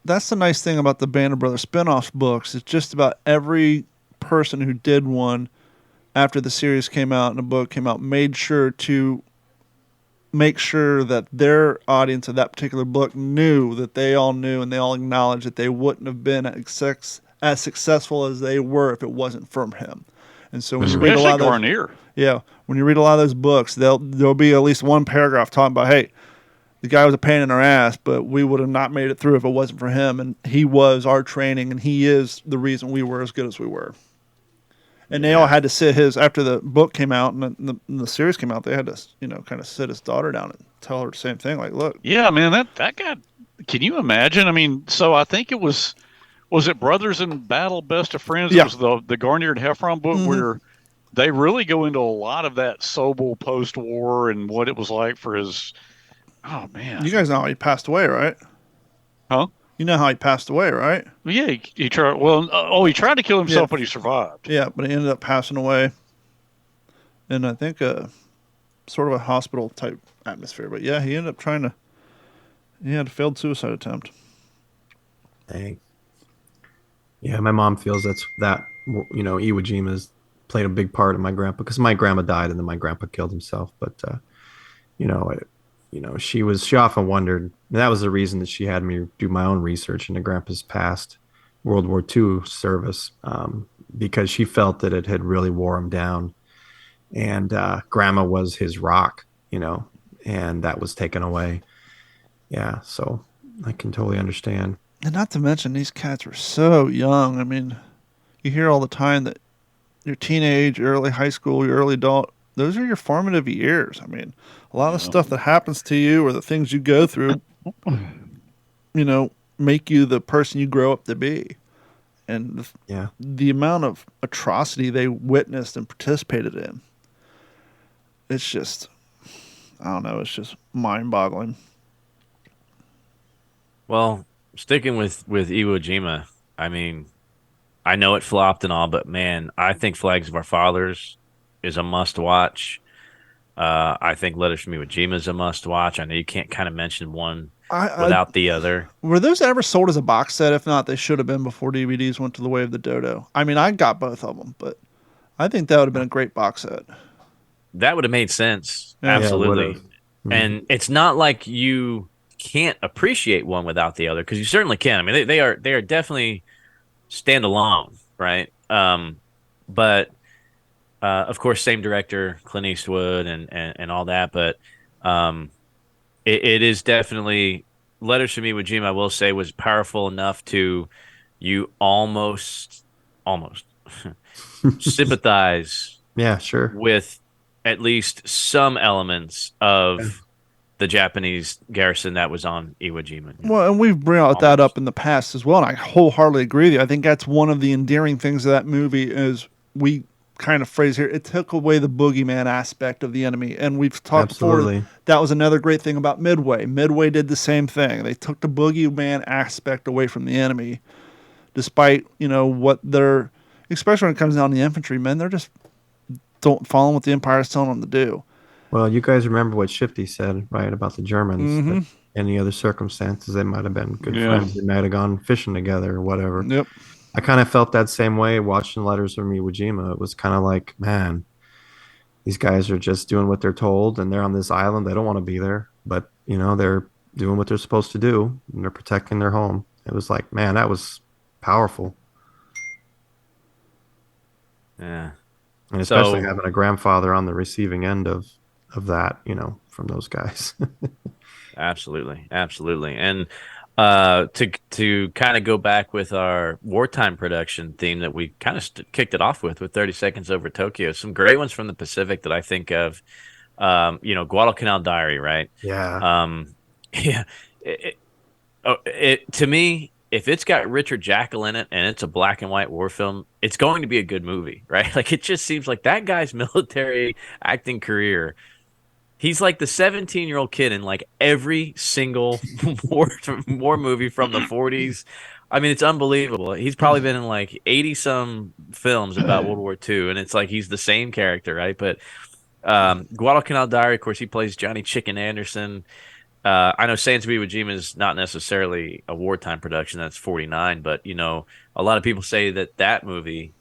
that's the nice thing about the Band of Brothers spinoffs books. It's just about every person who did one after the series came out and the book came out made sure to make sure that their audience of that particular book knew that they all knew and they all acknowledged that they wouldn't have been as successful as they were if it wasn't from him. And so when you read a lot of those, Garnier. yeah, when you read a lot of those books, there'll be at least one paragraph talking about, hey, the guy was a pain in our ass, but we would have not made it through if it wasn't for him. And he was our training, and he is the reason we were as good as we were. And they all had to sit after the book came out and the series came out, they had to, kind of sit his daughter down and tell her the same thing. Like, look. Yeah, man, that guy, can you imagine? I mean, so I think it was it Brothers in Battle, Best of Friends? Yeah. It was the Garnier and Heffron book where they really go into a lot of that Sobel post-war and what it was like for his, oh, man. You guys know how he passed away, right? Huh? You know how he passed away, right? Yeah, he tried. Well, he tried to kill himself, but he survived. Yeah, but he ended up passing away in, I think, sort of a hospital type atmosphere. But yeah, he ended up he had a failed suicide attempt. Dang. Yeah, my mom feels that Iwo Jima's played a big part in my grandpa, because my grandma died and then my grandpa killed himself. But she often wondered, and that was the reason that she had me do my own research into grandpa's past World War II service, because she felt that it had really wore him down, and grandma was his rock, and that was taken away. Yeah, so I can totally understand. And not to mention, these cats were so young. I mean, you hear all the time that your teenage, your early high school, your early adult, those are your formative years. I mean, a lot of the stuff that happens to you or the things you go through, make you the person you grow up to be. And the amount of atrocity they witnessed and participated in, it's just, I don't know, it's just mind-boggling. Well, sticking with Iwo Jima, I mean, I know it flopped and all, but man, I think Flags of Our Fathers is a must-watch. I think Letters from Iwo Jima is a must-watch. I know you can't kind of mention one without the other. Were those ever sold as a box set? If not, they should have been before DVDs went to the way of the dodo. I mean, I got both of them, but I think that would have been a great box set. That would have made sense. Yeah. Absolutely. Yeah, and it's not like you can't appreciate one without the other, because you certainly can. I mean, they are definitely standalone, right? But of course, same director, Clint Eastwood, and all that. But it is definitely, Letters from Iwo Jima, I will say, was powerful enough to you almost sympathize. Yeah, sure. With at least some elements of the Japanese garrison that was on Iwo Jima. Well, and we've brought that up in the past as well, and I wholeheartedly agree with you. I think that's one of the endearing things of that movie is we kind of phrase here, it took away the boogeyman aspect of the enemy. And we've talked before, that was another great thing about Midway. Midway did the same thing. They took the boogeyman aspect away from the enemy, despite, what they're, especially when it comes down to the infantrymen, they're just don't follow what the Empire is telling them to do. Well, you guys remember what Shifty said, right, about the Germans. That any other circumstances, they might have been good friends. They might have gone fishing together or whatever. Yep. I kind of felt that same way watching Letters from Iwo Jima. It was kind of like, man, these guys are just doing what they're told, and they're on this island. They don't want to be there, but, they're doing what they're supposed to do, and they're protecting their home. It was like, man, that was powerful. Yeah. And especially having a grandfather on the receiving end of that, from those guys. Absolutely. And to kind of go back with our wartime production theme that we kind of kicked it off with 30 Seconds Over Tokyo, some great ones from the Pacific that I think of, Guadalcanal Diary, right? Yeah. To me, if it's got Richard Jackal in it and it's a black and white war film, it's going to be a good movie, right? Like, it just seems like that guy's military acting career, he's like the 17-year-old kid in like every single war movie from the 40s. I mean, it's unbelievable. He's probably been in like 80-some films about World War II, and it's like he's the same character, right? But Guadalcanal Diary, of course, he plays Johnny Chicken Anderson. I know Sands of Iwo Jima is not necessarily a wartime production. That's 49, but a lot of people say that movie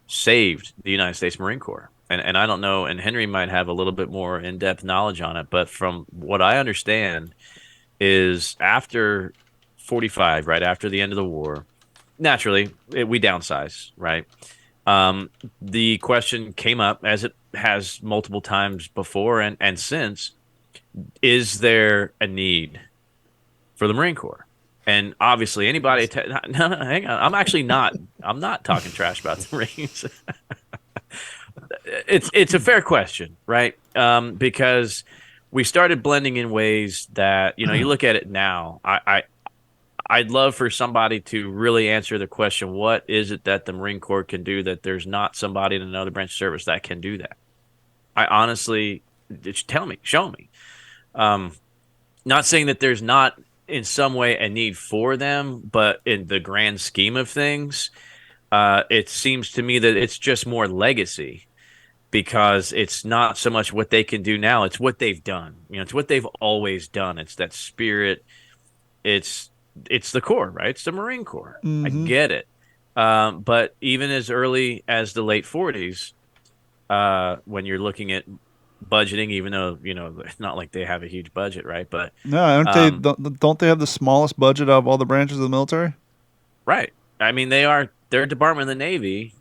saved the United States Marine Corps. and I don't know, and Henry might have a little bit more in-depth knowledge on it, but from what I understand is after 45, right after the end of the war, naturally we downsize, right? The question came up, as it has multiple times before and since, is there a need for the Marine Corps? And obviously anybody no, hang on, I'm not talking trash about the Marines. It's a fair question, right? Because we started blending in ways that, you look at it now. I'd love for somebody to really answer the question, what is it that the Marine Corps can do that there's not somebody in another branch of service that can do that? I honestly, tell me, show me. Not saying that there's not in some way a need for them, but in the grand scheme of things, it seems to me that it's just more legacy, because it's not so much what they can do now, it's what they've done. It's what they've always done. It's that spirit. It's the Corps, right? It's the Marine Corps. Mm-hmm. I get it. But even as early as the late 40s, when you're looking at budgeting, even though, it's not like they have a huge budget, right? But no, don't they have the smallest budget of all the branches of the military? Right. I mean, they're a department of the Navy,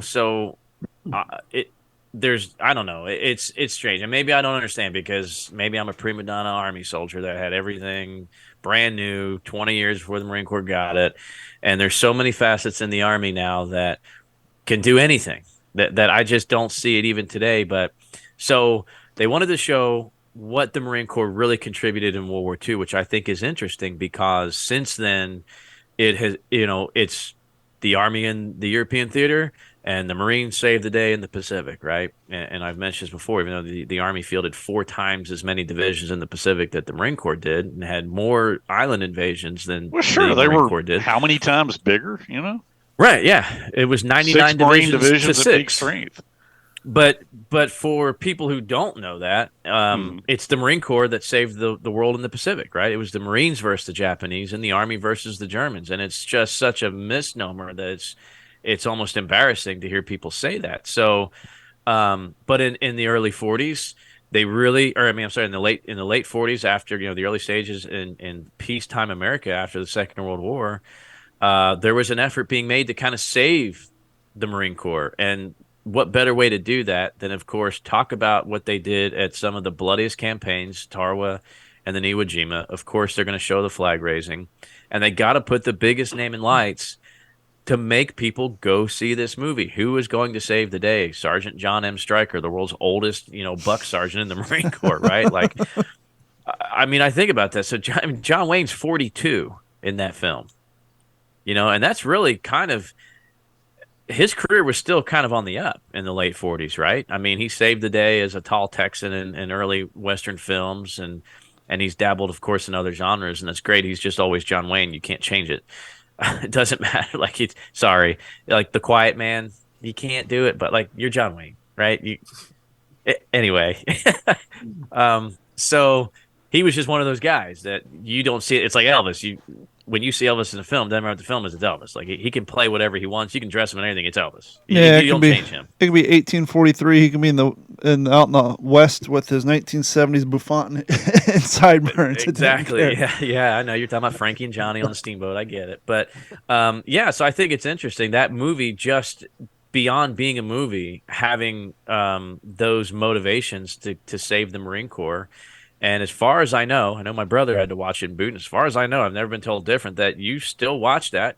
so I don't know. It's strange. And maybe I don't understand, because maybe I'm a prima donna Army soldier that had everything brand new 20 years before the Marine Corps got it. And there's so many facets in the Army now that can do anything that I just don't see it even today. But so they wanted to show what the Marine Corps really contributed in World War II, which I think is interesting, because since then it has, it's the Army in the European theater, and the Marines saved the day in the Pacific, right? And I've mentioned this before, even though the Army fielded 4 times as many divisions in the Pacific that the Marine Corps did, and had more island invasions than the Marine Corps did. How many times bigger, Right, yeah. It was 99 divisions to 6. Big strength. But for people who don't know that, it's the Marine Corps that saved the world in the Pacific, right? It was the Marines versus the Japanese, and the Army versus the Germans. And it's just such a misnomer that it's almost embarrassing to hear people say that. So, but in the early 40s, they really, in the late 40s, after the early stages in peacetime America after the Second World War, there was an effort being made to kind of save the Marine Corps. And what better way to do that than, of course, talk about what they did at some of the bloodiest campaigns, Tarawa and then Iwo Jima. Of course, they're going to show the flag raising, and they got to put the biggest name in lights to make people go see this movie. Who is going to save the day? Sergeant John M. Stryker, the world's oldest, buck sergeant in the Marine Corps, right? Like, I think about that. So John Wayne's 42 in that film, and that's really kind of, his career was still kind of on the up in the late 40s, right? I mean, he saved the day as a tall Texan in early Western films, and he's dabbled, of course, in other genres, and that's great. He's just always John Wayne. You can't change it. It doesn't matter. Like, like The Quiet Man, you can't do it, but like, you're John Wayne, right? Anyway. So he was just one of those guys that you don't see. It's like Elvis. When you see Elvis in a film, doesn't matter what the film is, it's Elvis. Like, he can play whatever he wants. You can dress him in anything. It's Elvis. You don't change him. It could be 1843. He can be out in the West with his 1970s bouffant and sideburns. Exactly. Yeah. I know you're talking about Frankie and Johnny on the steamboat. I get it. But so I think it's interesting, that movie, just beyond being a movie, having those motivations to save the Marine Corps. And as far as I know my brother had to watch it in boot. And as far as I know, I've never been told different, that you still watch that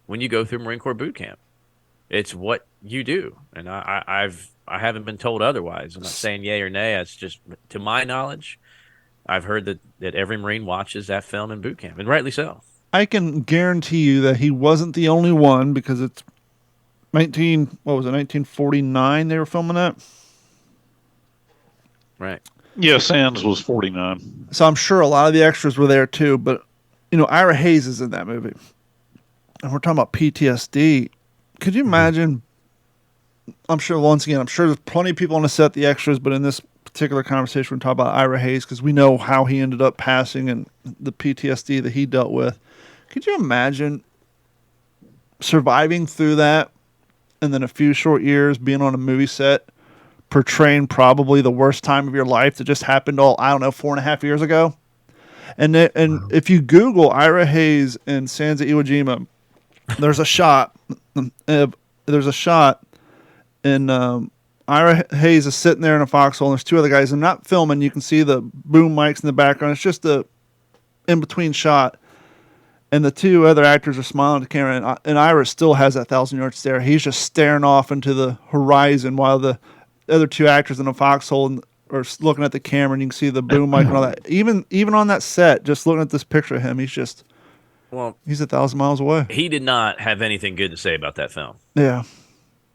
when you go through Marine Corps boot camp. It's what you do. And I haven't been told otherwise. I'm not saying yay or nay. It's just, to my knowledge, I've heard that every Marine watches that film in boot camp, and rightly so. I can guarantee you that he wasn't the only one, because it's 1949 they were filming that? Right. Yeah, Sands was 49. So I'm sure a lot of the extras were there too, but Ira Hayes is in that movie. And we're talking about PTSD. Could you imagine? I'm sure there's plenty of people on the set, the extras, but in this particular conversation we're talking about Ira Hayes, because we know how he ended up passing and the PTSD that he dealt with. Could you imagine surviving through that, and then a few short years being on a movie set, portraying probably the worst time of your life that just happened 4.5 years ago. And if you Google Ira Hayes and Sansa Iwo Jima, there's a shot. And Ira Hayes is sitting there in a foxhole, and there's two other guys. I'm not filming. You can see the boom mics in the background. It's just a in-between shot. And the two other actors are smiling at the camera, and Ira still has that 1,000-yard stare. He's just staring off into the horizon while the other two actors in the foxhole are looking at the camera, and you can see the boom mic and all that. Even on that set, just looking at this picture of him, he's 1,000 miles away. He did not have anything good to say about that film. Yeah.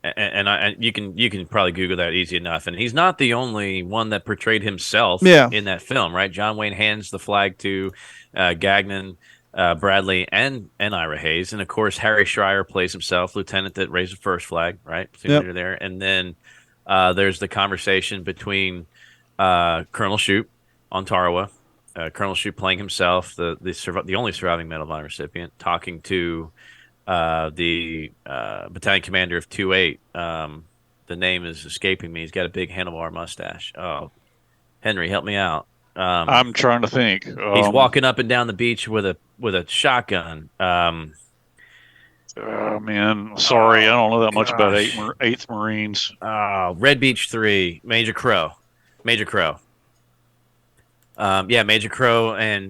And you can probably Google that easy enough. And he's not the only one that portrayed himself in that film, right? John Wayne hands the flag to Gagnon, Bradley, and Ira Hayes. And, of course, Harry Schreier plays himself, lieutenant that raised the first flag, right? Yep. There. And then there's the conversation between Colonel Shoup on Tarawa, Colonel Shoup playing himself, the only surviving Medal of Honor recipient, talking to the battalion commander of 2-8. The name is escaping me. He's got a big handlebar mustache. Oh, Henry, help me out. I'm trying to think. He's walking up and down the beach with a shotgun. Oh man, sorry, I don't know that much about 8th Marines. Red Beach 3, Major Crow. Major Crow and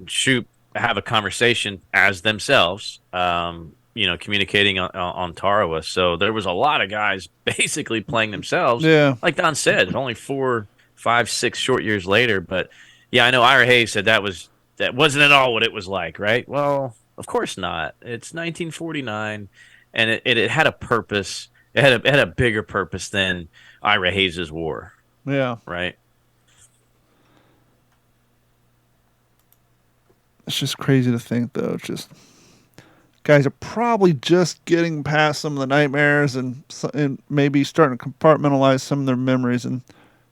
Shoup have a conversation as themselves. Communicating on Tarawa. So there was a lot of guys basically playing themselves. Yeah. Like Don said, only 4, 5, 6 short years later. But yeah, I know Ira Hayes said that wasn't at all what it was like, right? Well, of course not. It's 1949, and it had a purpose. It had a bigger purpose than Ira Hayes' war. Yeah. Right. It's just crazy to think, though. It's just guys are probably just getting past some of the nightmares and maybe starting to compartmentalize some of their memories. And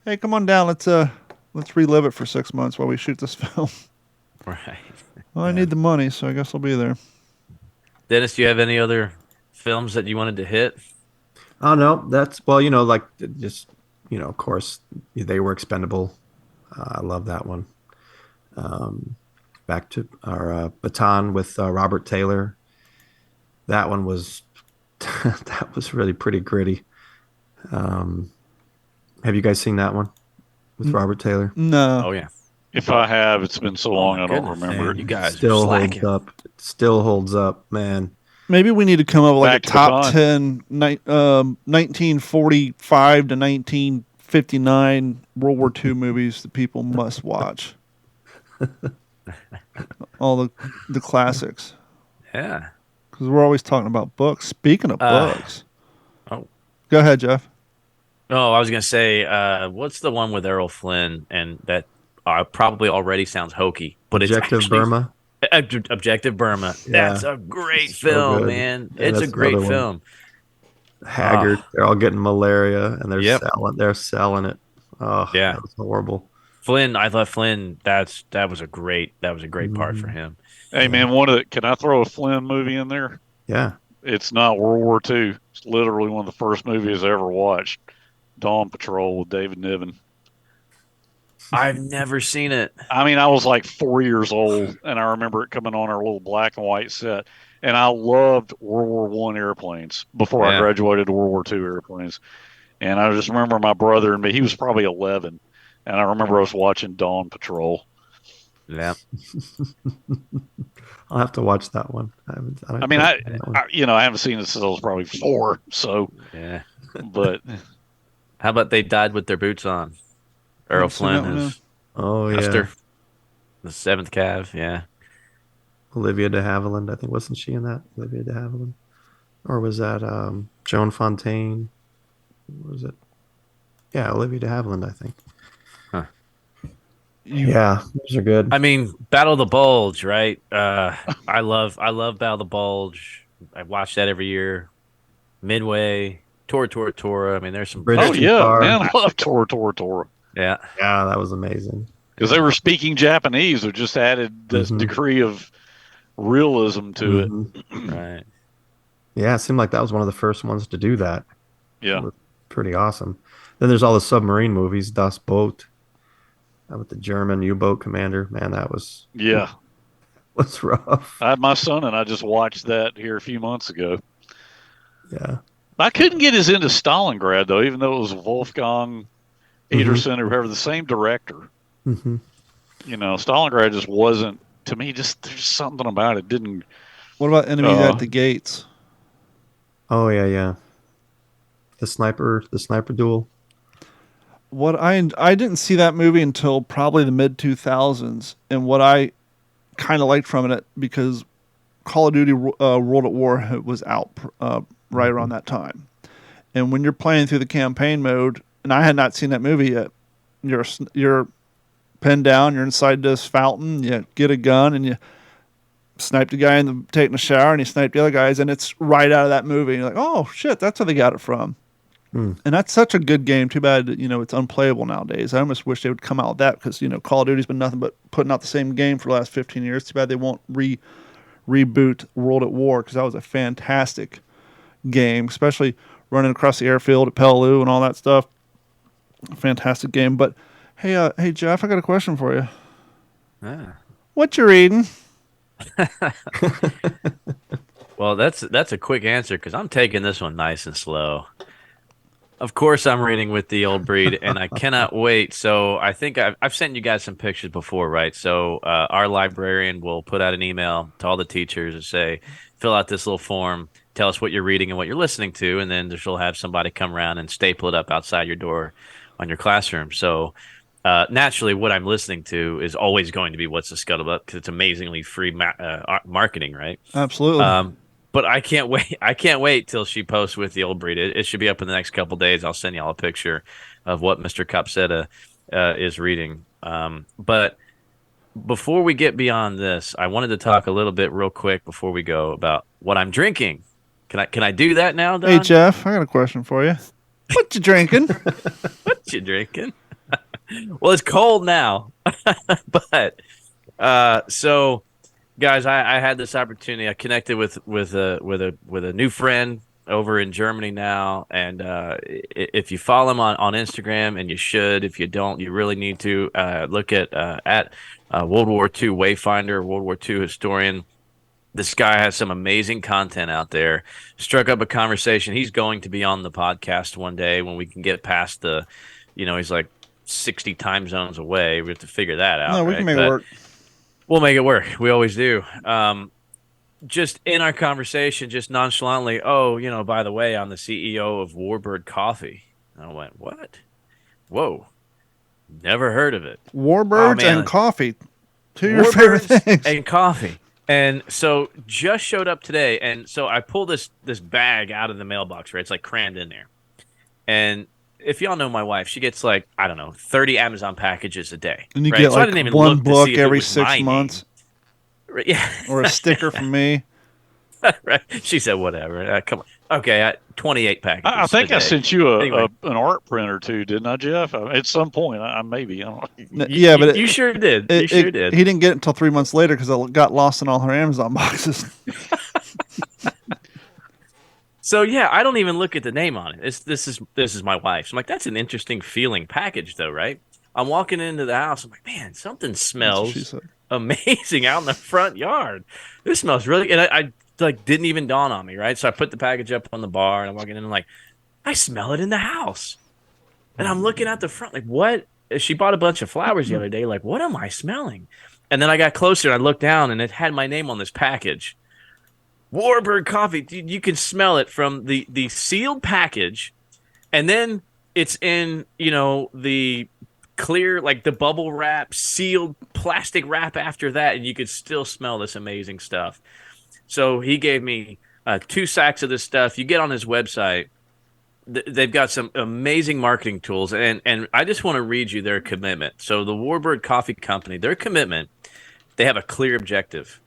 hey, come on down, let's relive it for 6 months while we shoot this film. Right. Well, I need the money, so I guess I'll be there. Dennis, do you have any other films that you wanted to hit? Oh no, of course, They Were Expendable. I love that one. Back to our Baton with Robert Taylor. That one was really pretty gritty. Have you guys seen that one with Robert Taylor? No. Oh yeah. If I have, it's been so long I don't remember it. You guys still holds up. It still holds up, man. Maybe we need to come up with like a top Baton. 10 1945 to 1959 World War II movies that people must watch. All the classics. Yeah. Because we're always talking about books. Speaking of books. Oh. Go ahead, Jeff. Oh, I was going to say, what's the one with Errol Flynn? And that probably already sounds hokey. But Objective it's actually, Burma? Objective Burma. Yeah. That's a great So film, good. man. Yeah, It's a that's great another one. film. Haggard. They're all getting malaria, and Yep. they're selling it. Oh, Yeah. that was horrible. Flynn, I thought Flynn, that was a great part for him. Hey man, can I throw a Flynn movie in there? Yeah. It's not World War II. It's literally one of the first movies I ever watched. Dawn Patrol with David Niven. I've never seen it. I mean, I was like 4 years old, and I remember it coming on our little black and white set. And I loved World War I airplanes before I graduated to World War II airplanes. And I just remember my brother and me. He was probably 11, and I remember us watching Dawn Patrol. Yeah. I'll have to watch that one. I haven't seen it since I was probably 4. So, yeah. But how about They Died with Their Boots On? Errol Flynn is Esther, the 7th Cav. Yeah. Olivia de Havilland. I think wasn't she in that? Olivia de Havilland, or was that Joan Fontaine? What was it? Yeah, Olivia de Havilland, I think. Huh. Yeah, those are good. I mean, Battle of the Bulge, right? I love Battle of the Bulge. I watch that every year. Midway, Tora. I mean, there's some. Bridge oh too yeah, far. man, I love Tora. Yeah. Yeah, that was amazing. Because they were speaking Japanese, it just added this degree of realism to it. Right. Yeah, it seemed like that was one of the first ones to do that. Yeah. It was pretty awesome. Then there's all the submarine movies, Das Boot, with the German U-boat commander. Man, that was rough. I had my son and I just watched that here a few months ago. Yeah. I couldn't get as into Stalingrad though, even though it was Wolfgang Peterson or whoever, the same director. Mm-hmm. Stalingrad just wasn't, to me, there's something about it didn't. What about Enemies at the Gates? Oh yeah. The sniper duel. What I didn't see that movie until probably the mid 2000s, and what I kind of liked from it because Call of Duty World at War was out right around that time, and when you're playing through the campaign mode, and I had not seen that movie yet, you're pinned down, you're inside this fountain, you get a gun and you snipe the guy taking a shower, and you snipe the other guys, and it's right out of that movie. And you're like, oh shit, that's where they got it from. And that's such a good game. Too bad, it's unplayable nowadays. I almost wish they would come out with that because, Call of Duty's been nothing but putting out the same game for the last 15 years. Too bad they won't reboot World at War because that was a fantastic game, especially running across the airfield at Peleliu and all that stuff. Fantastic game. But hey Jeff, I got a question for you. What you reading? Well, that's a quick answer because I'm taking this one nice and slow. Of course, I'm reading With the Old Breed, and I cannot wait. So I think I've sent you guys some pictures before, right? So our librarian will put out an email to all the teachers and say, fill out this little form, tell us what you're reading and what you're listening to, and then she'll have somebody come around and staple it up outside your door on your classroom. So naturally, what I'm listening to is always going to be What's the Scuttlebutt because it's amazingly free marketing, right? Absolutely. But I can't wait. I can't wait till she posts With the Old Breed. It should be up in the next couple of days. I'll send y'all a picture of what Mr. Copsetta is reading. But before we get beyond this, I wanted to talk a little bit real quick before we go about what I'm drinking. Can I do that now, Don? Hey Jeff, I got a question for you. What you drinking? What you drinking? Well, it's cold now, but so. Guys, I had this opportunity. I connected with a new friend over in Germany now, and if you follow him on Instagram, and you should, if you don't, you really need to look at World War II Wayfinder, World War II historian. This guy has some amazing content out there. Struck up a conversation. He's going to be on the podcast one day when we can get past the, he's like 60 time zones away. We have to figure that out. No, we can make it work. We'll make it work. We always do. Just in our conversation, just nonchalantly, by the way, I'm the CEO of Warbird Coffee. And I went, what? Whoa. Never heard of it. Warbirds and coffee. Two of your favorite things. And coffee. And so just showed up today. And so I pulled this bag out of the mailbox, right? It's like crammed in there. And if y'all know my wife, she gets 30 Amazon packages a day. And you right? get so I didn't even one look book to see every if it was 6 months. Yeah. Or a sticker from me. Right. She said, whatever. Come on. Okay, 28 packages. I think I sent you anyway. an art printer too, didn't I, Jeff? At some point, maybe. I don't know. Yeah, but you sure did. You sure did. He didn't get it until 3 months later because it got lost in all her Amazon boxes. So yeah, I don't even look at the name on it. This is my wife's. I'm like, that's an interesting feeling package, though, right? I'm walking into the house. I'm like, man, something smells amazing out in the front yard. This smells really. And I didn't even dawn on me, right? So I put the package up on the bar, and I'm walking in, and I'm like, I smell it in the house. And I'm looking at the front, like, what? She bought a bunch of flowers the other day. Like, what am I smelling? And then I got closer, and I looked down, and it had my name on this package. Warbird Coffee, you can smell it from the sealed package, and then it's in the clear, like the bubble wrap, sealed plastic wrap after that, and you could still smell this amazing stuff. So he gave me 2 sacks of this stuff. You get on his website, they've got some amazing marketing tools, and I just want to read you their commitment. So the Warbird Coffee Company, their commitment, they have a clear objective.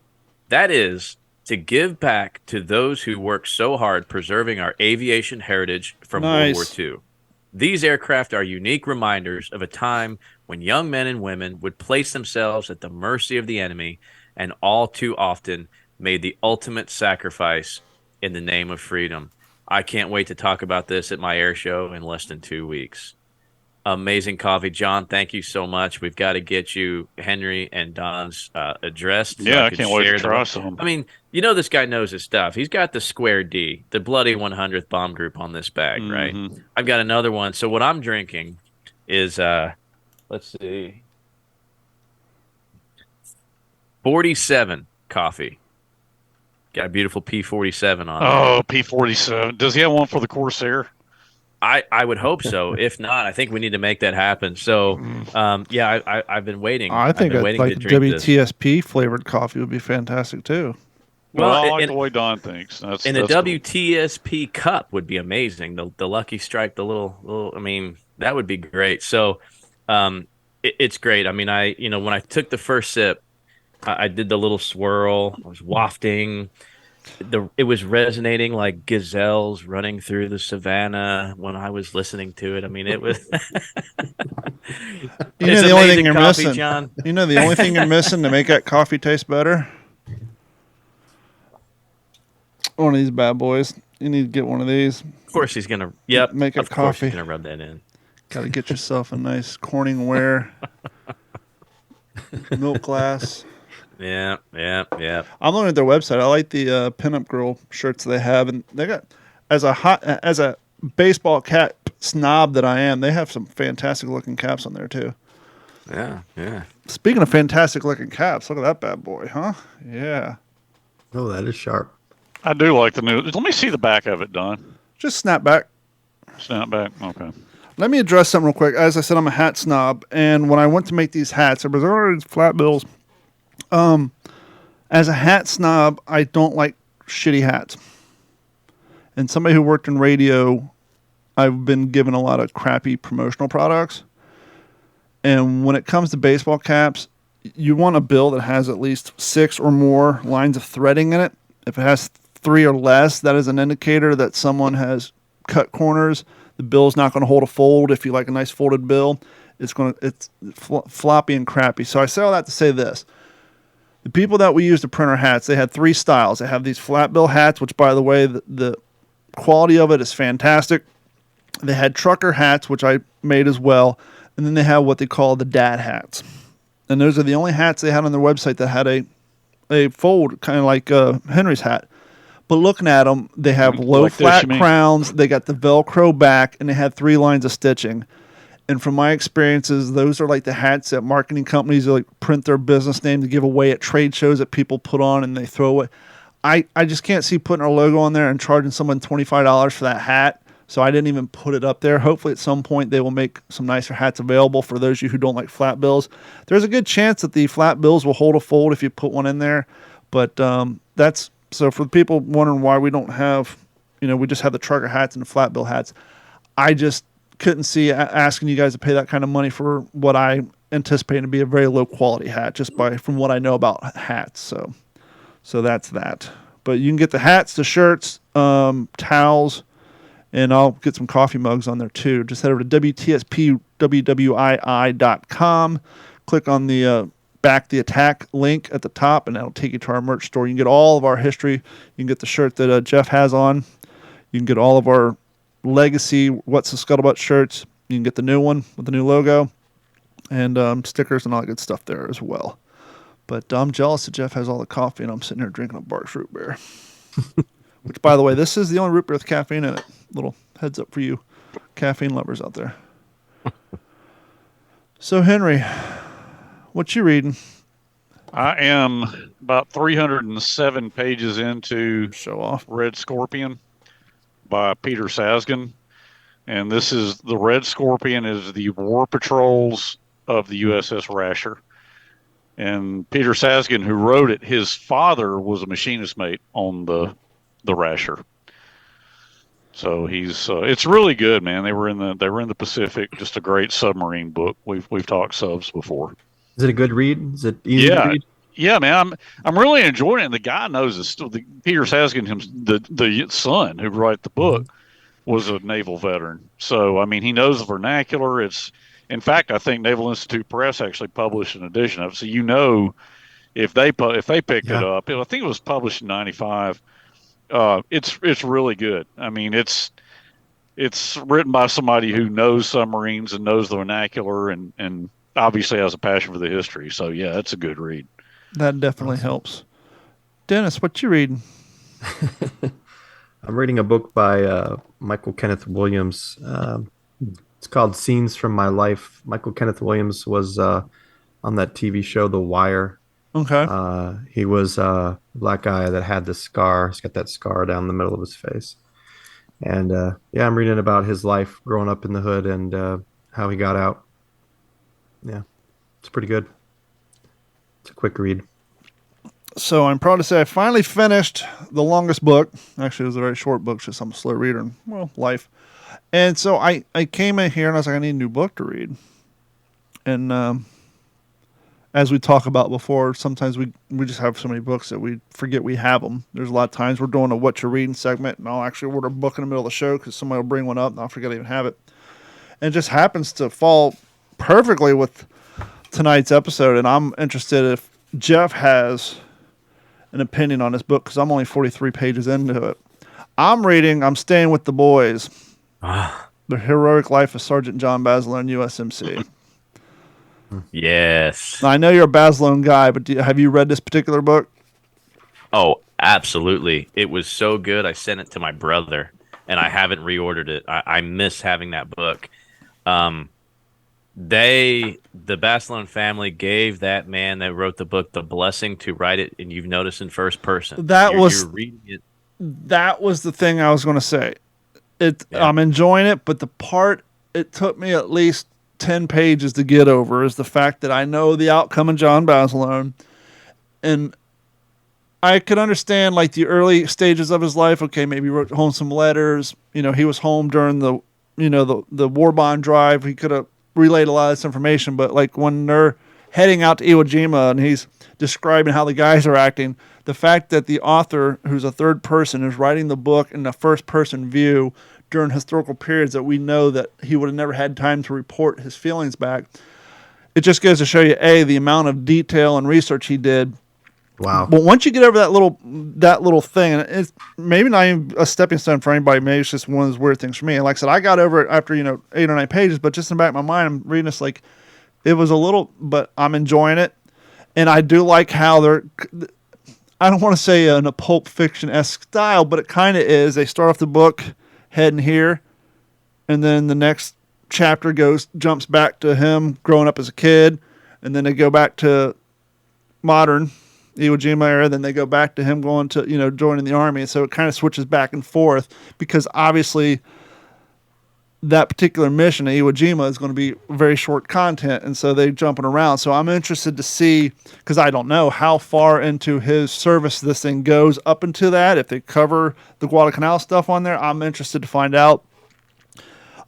That is to give back to those who work so hard preserving our aviation heritage from World War II. These aircraft are unique reminders of a time when young men and women would place themselves at the mercy of the enemy and all too often made the ultimate sacrifice in the name of freedom. I can't wait to talk about this at my air show in less than 2 weeks. Amazing coffee. John, thank you so much. We've got to get you Henry and Don's address. Yeah, I can can't wait to share try some. I mean, this guy knows his stuff. He's got the Square D, the bloody 100th bomb group on this bag, right? I've got another one. So what I'm drinking is, let's see, 47 coffee. Got a beautiful P-47 on there. Oh, P-47. Does he have one for the Corsair? I would hope so. If not, I think we need to make that happen. So, I've been waiting. I think I've been waiting like to drink WTSP flavored coffee would be fantastic too. Well, I like the way Don thinks. A that's WTSP cup would be amazing. The Lucky Strike, the little. I mean, that would be great. So, it's great. I mean, when I took the first sip, I did the little swirl. I was wafting. It was resonating like gazelles running through the savannah when I was listening to it. I mean, it was. The only thing you're coffee, missing, John. the only thing you're missing to make that coffee taste better. One of these bad boys. You need to get one of these. Of course, he's gonna. Yep, make a of course coffee. He's gonna rub that in. Got to get yourself a nice Corningware milk glass. Yeah. I'm looking at their website. I like the pinup girl shirts they have, and they got as a baseball cap snob that I am, they have some fantastic looking caps on there too. Yeah. Speaking of fantastic looking caps, look at that bad boy, huh? Yeah. Oh, that is sharp. I do like the new. Let me see the back of it, Don. Just snap back. Snap back. Okay. Let me address something real quick. As I said, I'm a hat snob, and when I went to make these hats, there was already flat bills. As a hat snob, I don't like shitty hats. And somebody who worked in radio, I've been given a lot of crappy promotional products. And when it comes to baseball caps, you want a bill that has at least 6 or more lines of threading in it. If it has 3 or less, that is an indicator that someone has cut corners. The bill's not going to hold a fold. If you like a nice folded bill, it's floppy and crappy. So I say all that to say this. The people that we use to print our hats, they had 3 styles. They have these flat bill hats, which, by the way, the quality of it is fantastic. They had trucker hats, which I made as well. And then they have what they call the dad hats. And those are the only hats they had on their website that had a fold, kind of like Henry's hat. But looking at them, they have low like flat crowns. They got the Velcro back, and they had 3 lines of stitching. And from my experiences, those are like the hats that marketing companies like print their business name to give away at trade shows that people put on and they throw away. I just can't see putting our logo on there and charging someone $25 for that hat. So I didn't even put it up there. Hopefully at some point they will make some nicer hats available for those of you who don't like flat bills. There's a good chance that the flat bills will hold a fold if you put one in there. But that's so for the people wondering why we don't have, we just have the trucker hats and the flat bill hats. I just couldn't see asking you guys to pay that kind of money for what I anticipate to be a very low quality hat just from what I know about hats. So that's that. But you can get the hats, the shirts, towels, and I'll get some coffee mugs on there too. Just head over to WTSPWWII.com. Click on the Back the Attack link at the top, and that'll take you to our merch store. You can get all of our history. You can get the shirt that Jeff has on. You can get all of our legacy What's the Scuttlebutt shirts. You can get the new one with the new logo and stickers and all that good stuff there as well. But I'm jealous that Jeff has all the coffee and I'm sitting here drinking a Barks root beer. Which, by the way, this is the only root beer with caffeine in it. Little heads up for you caffeine lovers out there. So, Henry, what you reading? I am about 307 pages into Show off. Red Scorpion by Peter Saskin. And this is the Red Scorpion is the war patrols of the USS Rasher. And Peter Saskin, who wrote it, his father was a machinist mate on the Rasher. So he's it's really good, man. They were in the Pacific, just a great submarine book. We've talked subs before. Is it a good read? Is it easy to read? Yeah, man. I'm really enjoying it. And the guy knows this. Peter Saskin, the son who wrote the book, was a naval veteran. So I mean, he knows the vernacular. In fact, I think Naval Institute Press actually published an edition of it. So if they picked it up, I think it was published in '95. It's really good. I mean, it's written by somebody who knows submarines and knows the vernacular and obviously has a passion for the history. So yeah, it's a good read. That definitely helps. Dennis, what you reading? I'm reading a book by Michael Kenneth Williams. It's called Scenes from My Life. Michael Kenneth Williams was on that TV show The Wire. Okay. He was a black guy that had this scar. He's got that scar down the middle of his face. And yeah, I'm reading about his life growing up in the hood and how he got out. Yeah, it's pretty good. It's a quick read. So I'm proud to say I finally finished the longest book. Actually, it was a very short book, just I'm a slow reader and, well, life. And so I came in here and I was like, I need a new book to read. And as we talk about before, sometimes we just have so many books that we forget we have them. There's a lot of times we're doing a what you're reading segment, and I'll actually order a book in the middle of the show because somebody will bring one up and I'll forget I even have it. And it just happens to fall perfectly with tonight's episode. And I'm interested if Jeff has an opinion on this book because I'm only 43 pages into it. I'm staying with the boys. The Heroic Life of Sergeant John Basilone, USMC. Yes. Now, I know you're a Basilone guy, but have you read this particular book? Oh, absolutely. It was so good. I sent it to my brother, and I haven't reordered it. I miss having that book. The Basilone family gave that man that wrote the book the blessing to write it, and you've noticed in first person. You're reading it. That was the thing I was going to say. Yeah. I'm enjoying it, but the part it took me at least 10 pages to get over is the fact that I know the outcome of John Basilone, and I could understand like the early stages of his life. Okay, maybe he wrote home some letters. You know, he was home during the war bond drive. He could have relayed a lot of this information, but like when they're heading out to Iwo Jima and he's describing how the guys are acting, the fact that the author, who's a third person, is writing the book in the first person view during historical periods that we know that he would have never had time to report his feelings back. It just goes to show you, the amount of detail and research he did. Wow. But once you get over that little thing, and it's maybe not even a stepping stone for anybody, maybe it's just one of those weird things for me. And like I said, I got over it after, 8 or 9 pages, but just in the back of my mind, I'm reading this like it was a little, but I'm enjoying it. And I do like how I don't want to say in a Pulp Fiction-esque style, but it kind of is. They start off the book heading here, and then the next chapter jumps back to him growing up as a kid, and then they go back to modern Iwo Jima era, then they go back to him going to, joining the army. And so it kind of switches back and forth because obviously that particular mission at Iwo Jima is going to be very short content. And so they're jumping around. So I'm interested to see, because I don't know how far into his service this thing goes up into that. If they cover the Guadalcanal stuff on there, I'm interested to find out.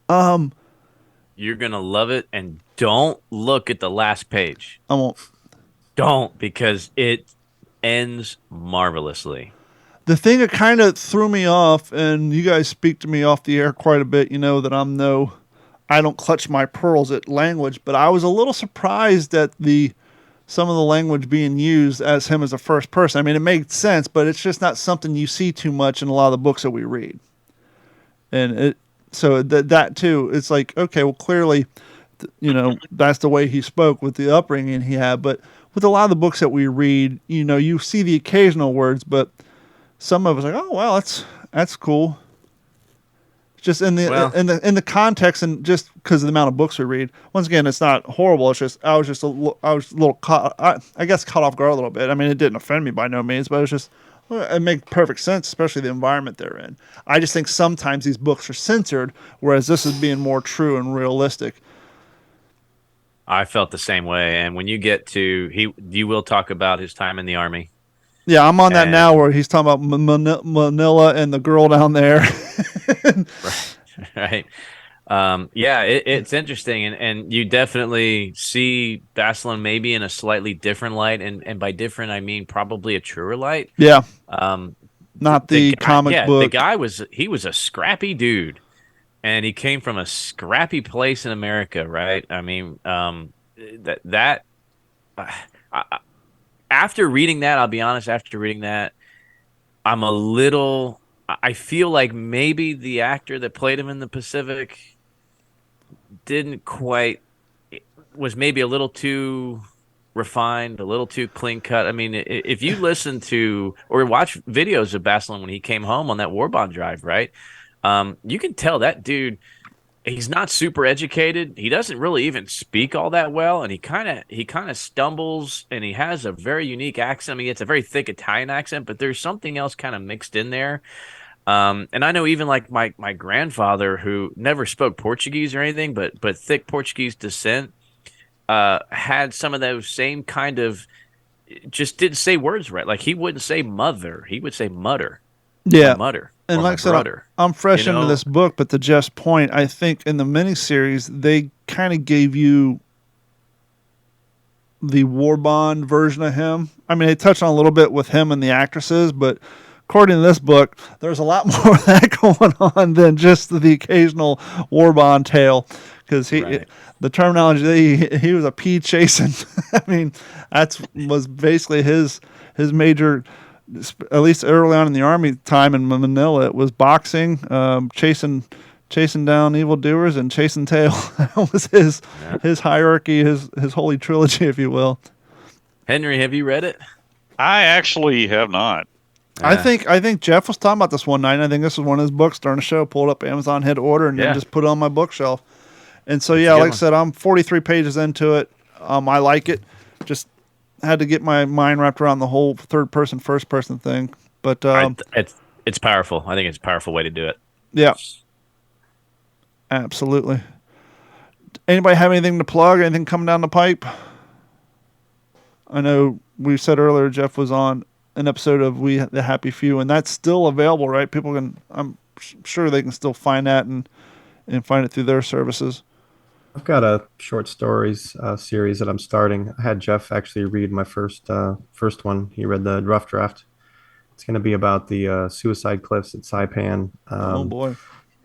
You're going to love it. And don't look at the last page. I won't. Don't, because it ends marvelously. The thing that kind of threw me off, and you guys speak to me off the air quite a bit, that I don't clutch my pearls at language, but I was a little surprised at some of the language being used as him as a first person. I mean, it made sense, but it's just not something you see too much in a lot of the books that we read. And that too, it's like, okay, well, clearly, that's the way he spoke with the upbringing he had, but with a lot of the books that we read, you see the occasional words, but some of us are like, oh wow, that's cool. Just in the context, and just because of the amount of books we read. Once again, it's not horrible. It's just I was a little caught. I guess caught off guard a little bit. I mean, it didn't offend me by no means, but it made perfect sense, especially the environment they're in. I just think sometimes these books are censored, whereas this is being more true and realistic. I felt the same way, and when you get to you will talk about his time in the Army. Yeah, I'm on that now where he's talking about Manila and the girl down there. Right. It's interesting, and you definitely see Basilone maybe in a slightly different light, and by different I mean probably a truer light. Yeah. Not the comic book. The guy was a scrappy dude. And he came from a scrappy place in America, right? I mean, after reading that, I'll be honest, I'm a little I feel like maybe the actor that played him in the Pacific didn't quite was maybe a little too refined, a little too clean cut. I mean, if you listen to or watch videos of Basilan when he came home on that war bond drive, right? You can tell that dude, he's not super educated. He doesn't really even speak all that well, and he kind of stumbles, and he has a very unique accent. I mean, it's a very thick Italian accent, but there's something else kind of mixed in there. And I know even like my grandfather, who never spoke Portuguese or anything, but thick Portuguese descent, had some of those same kind of, just didn't say words right. Like he wouldn't say mother, he would say mutter. Yeah, mutter. And like I said, I'm fresh into this book, but to Jeff's point, I think in the miniseries they kind of gave you the war bond version of him. I mean, they touched on a little bit with him and the actresses, but according to this book, there's a lot more of that going on than just the occasional war bond tale. Because the terminology, he was a pea chasing. I mean, was basically his major, at least early on in the Army time in Manila. It was boxing, chasing down evildoers, and chasing tail. That was his hierarchy, his holy trilogy, if you will. Henry, have you read it? I actually have not. I think Jeff was talking about this one night. And I think this was one of his books during the show. Pulled up Amazon, hit order, and then just put it on my bookshelf. And so, like I said, I'm 43 pages into it. I like it. Just had to get my mind wrapped around the whole third person, first person thing. But it's powerful. I think it's a powerful way to do it. Yeah, absolutely. Anybody have anything to plug? Anything coming down the pipe? I know we said earlier Jeff was on an episode of We the Happy Few, and that's still available, right? People can. I'm sure they can still find that and find it through their services. I've got a short stories series that I'm starting. I had Jeff actually read my first one. He read the rough draft. It's going to be about the suicide cliffs at Saipan. Oh boy!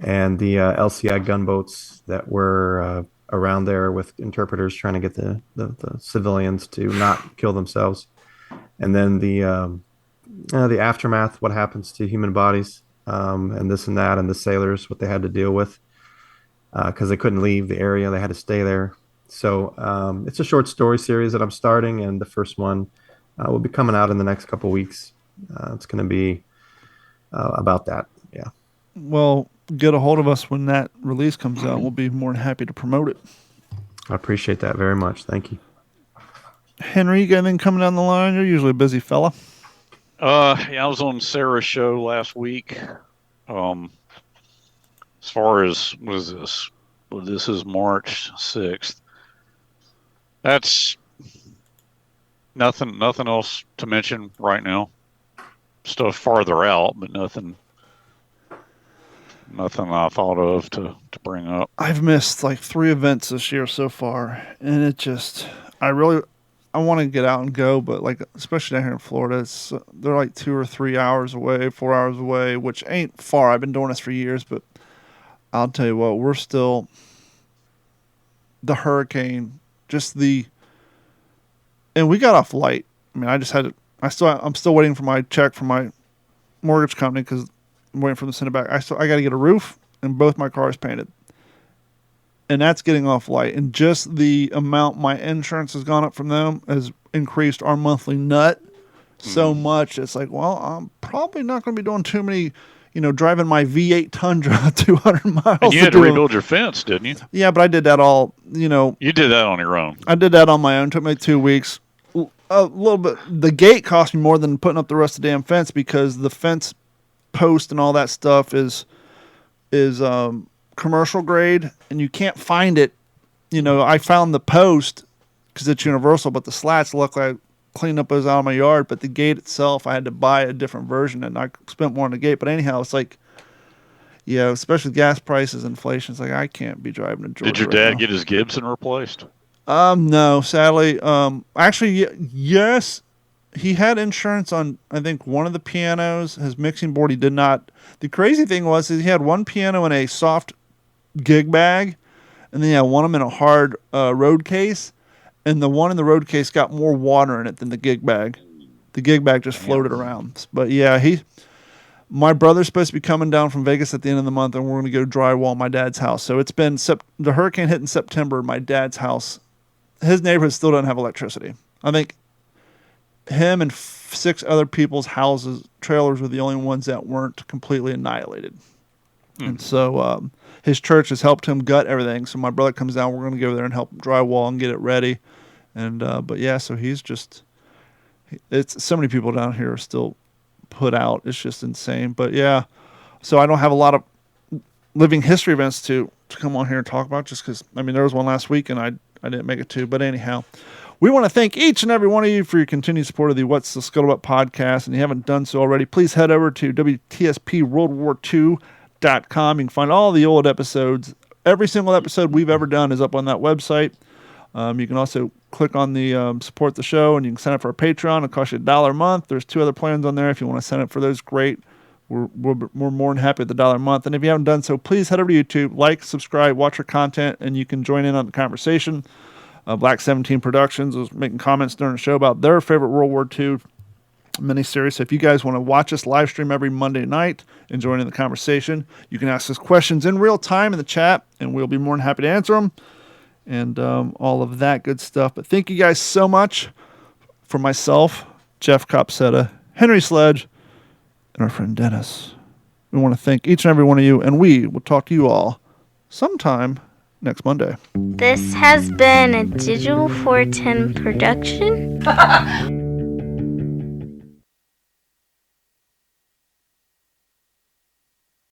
And the LCI gunboats that were around there with interpreters trying to get the civilians to not kill themselves. And then the aftermath, what happens to human bodies, and this and that, and the sailors, what they had to deal with. Because they couldn't leave the area. They had to stay there. So it's a short story series that I'm starting, and the first one will be coming out in the next couple weeks. It's going to be about that. Yeah. Well, get a hold of us when that release comes out. We'll be more than happy to promote it. I appreciate that very much. Thank you. Henry, you got anything coming down the line? You're usually a busy fella. I was on Sarah's show last week. As far as this is March 6th. That's nothing else to mention right now. Stuff farther out, but nothing I thought of to bring up. I've missed like 3 events this year so far, and it just I want to get out and go, but like especially down here in Florida, they're like 2 or 3 hours away, 4 hours away, which ain't far. I've been doing this for years, but I'll tell you what, we're still the hurricane, and we got off light. I mean, I'm still waiting for my check from my mortgage company because I'm waiting for them to send it back. I got to get a roof and both my cars painted, and that's getting off light. And just the amount my insurance has gone up from them has increased our monthly nut so much. It's like, well, I'm probably not going to be doing too many. Driving my V8 Tundra 200 miles. And you had to rebuild your fence, didn't you? Yeah, but I did that all, You did that on your own. I did that on my own. It took me 2 weeks. A little bit. The gate cost me more than putting up the rest of the damn fence because the fence post and all that stuff is commercial grade, and you can't find it. I found the post because it's universal, but the slats look like cleaned up those out of my yard, but the gate itself, I had to buy a different version, and I spent more on the gate. But anyhow, it's like, especially gas prices, inflation. It's like I can't be driving to Georgia. Did your dad get his Gibson replaced? No, sadly. Actually, yes, he had insurance on I think one of the pianos. His mixing board, he did not. The crazy thing was he had one piano in a soft gig bag, and then he had one of them in a hard road case. And the one in the road case got more water in it than the gig bag. The gig bag just floated around. But yeah, My brother's supposed to be coming down from Vegas at the end of the month, and we're going to go drywall my dad's house. So it's been the hurricane hit in September. My dad's house, his neighborhood still doesn't have electricity. I think him and 6 other people's houses, trailers, were the only ones that weren't completely annihilated. And so his church has helped him gut everything. So my brother comes down. We're going to go there and help drywall and get it ready. And but yeah, so it's so many people down here are still put out. It's just insane. But yeah, so I don't have a lot of living history events to come on here and talk about, just because, I mean, there was one last week and I didn't make it to. But anyhow, we want to thank each and every one of you for your continued support of the What's the Scuttlebutt podcast. And if you haven't done so already, please head over to WTSPWWWII.com. You can find all the old episodes. Every single episode we've ever done is up on that website. You can also click on the support the show, and you can sign up for our Patreon. It costs you $1 a month. There's 2 other plans on there. If you want to sign up for those, great. We're more than happy at the $1 a month. And if you haven't done so, please head over to YouTube, like, subscribe, watch our content, and you can join in on the conversation. Black 17 Productions was making comments during the show about their favorite World War II miniseries. So if you guys want to watch us live stream every Monday night and join in the conversation, you can ask us questions in real time in the chat, and we'll be more than happy to answer them. And all of that good stuff. But thank you guys so much. For myself, Jeff Copsetta, Henry Sledge, and our friend Dennis, we want to thank each and every one of you, and we will talk to you all sometime next Monday. This has been a Digital 410 production.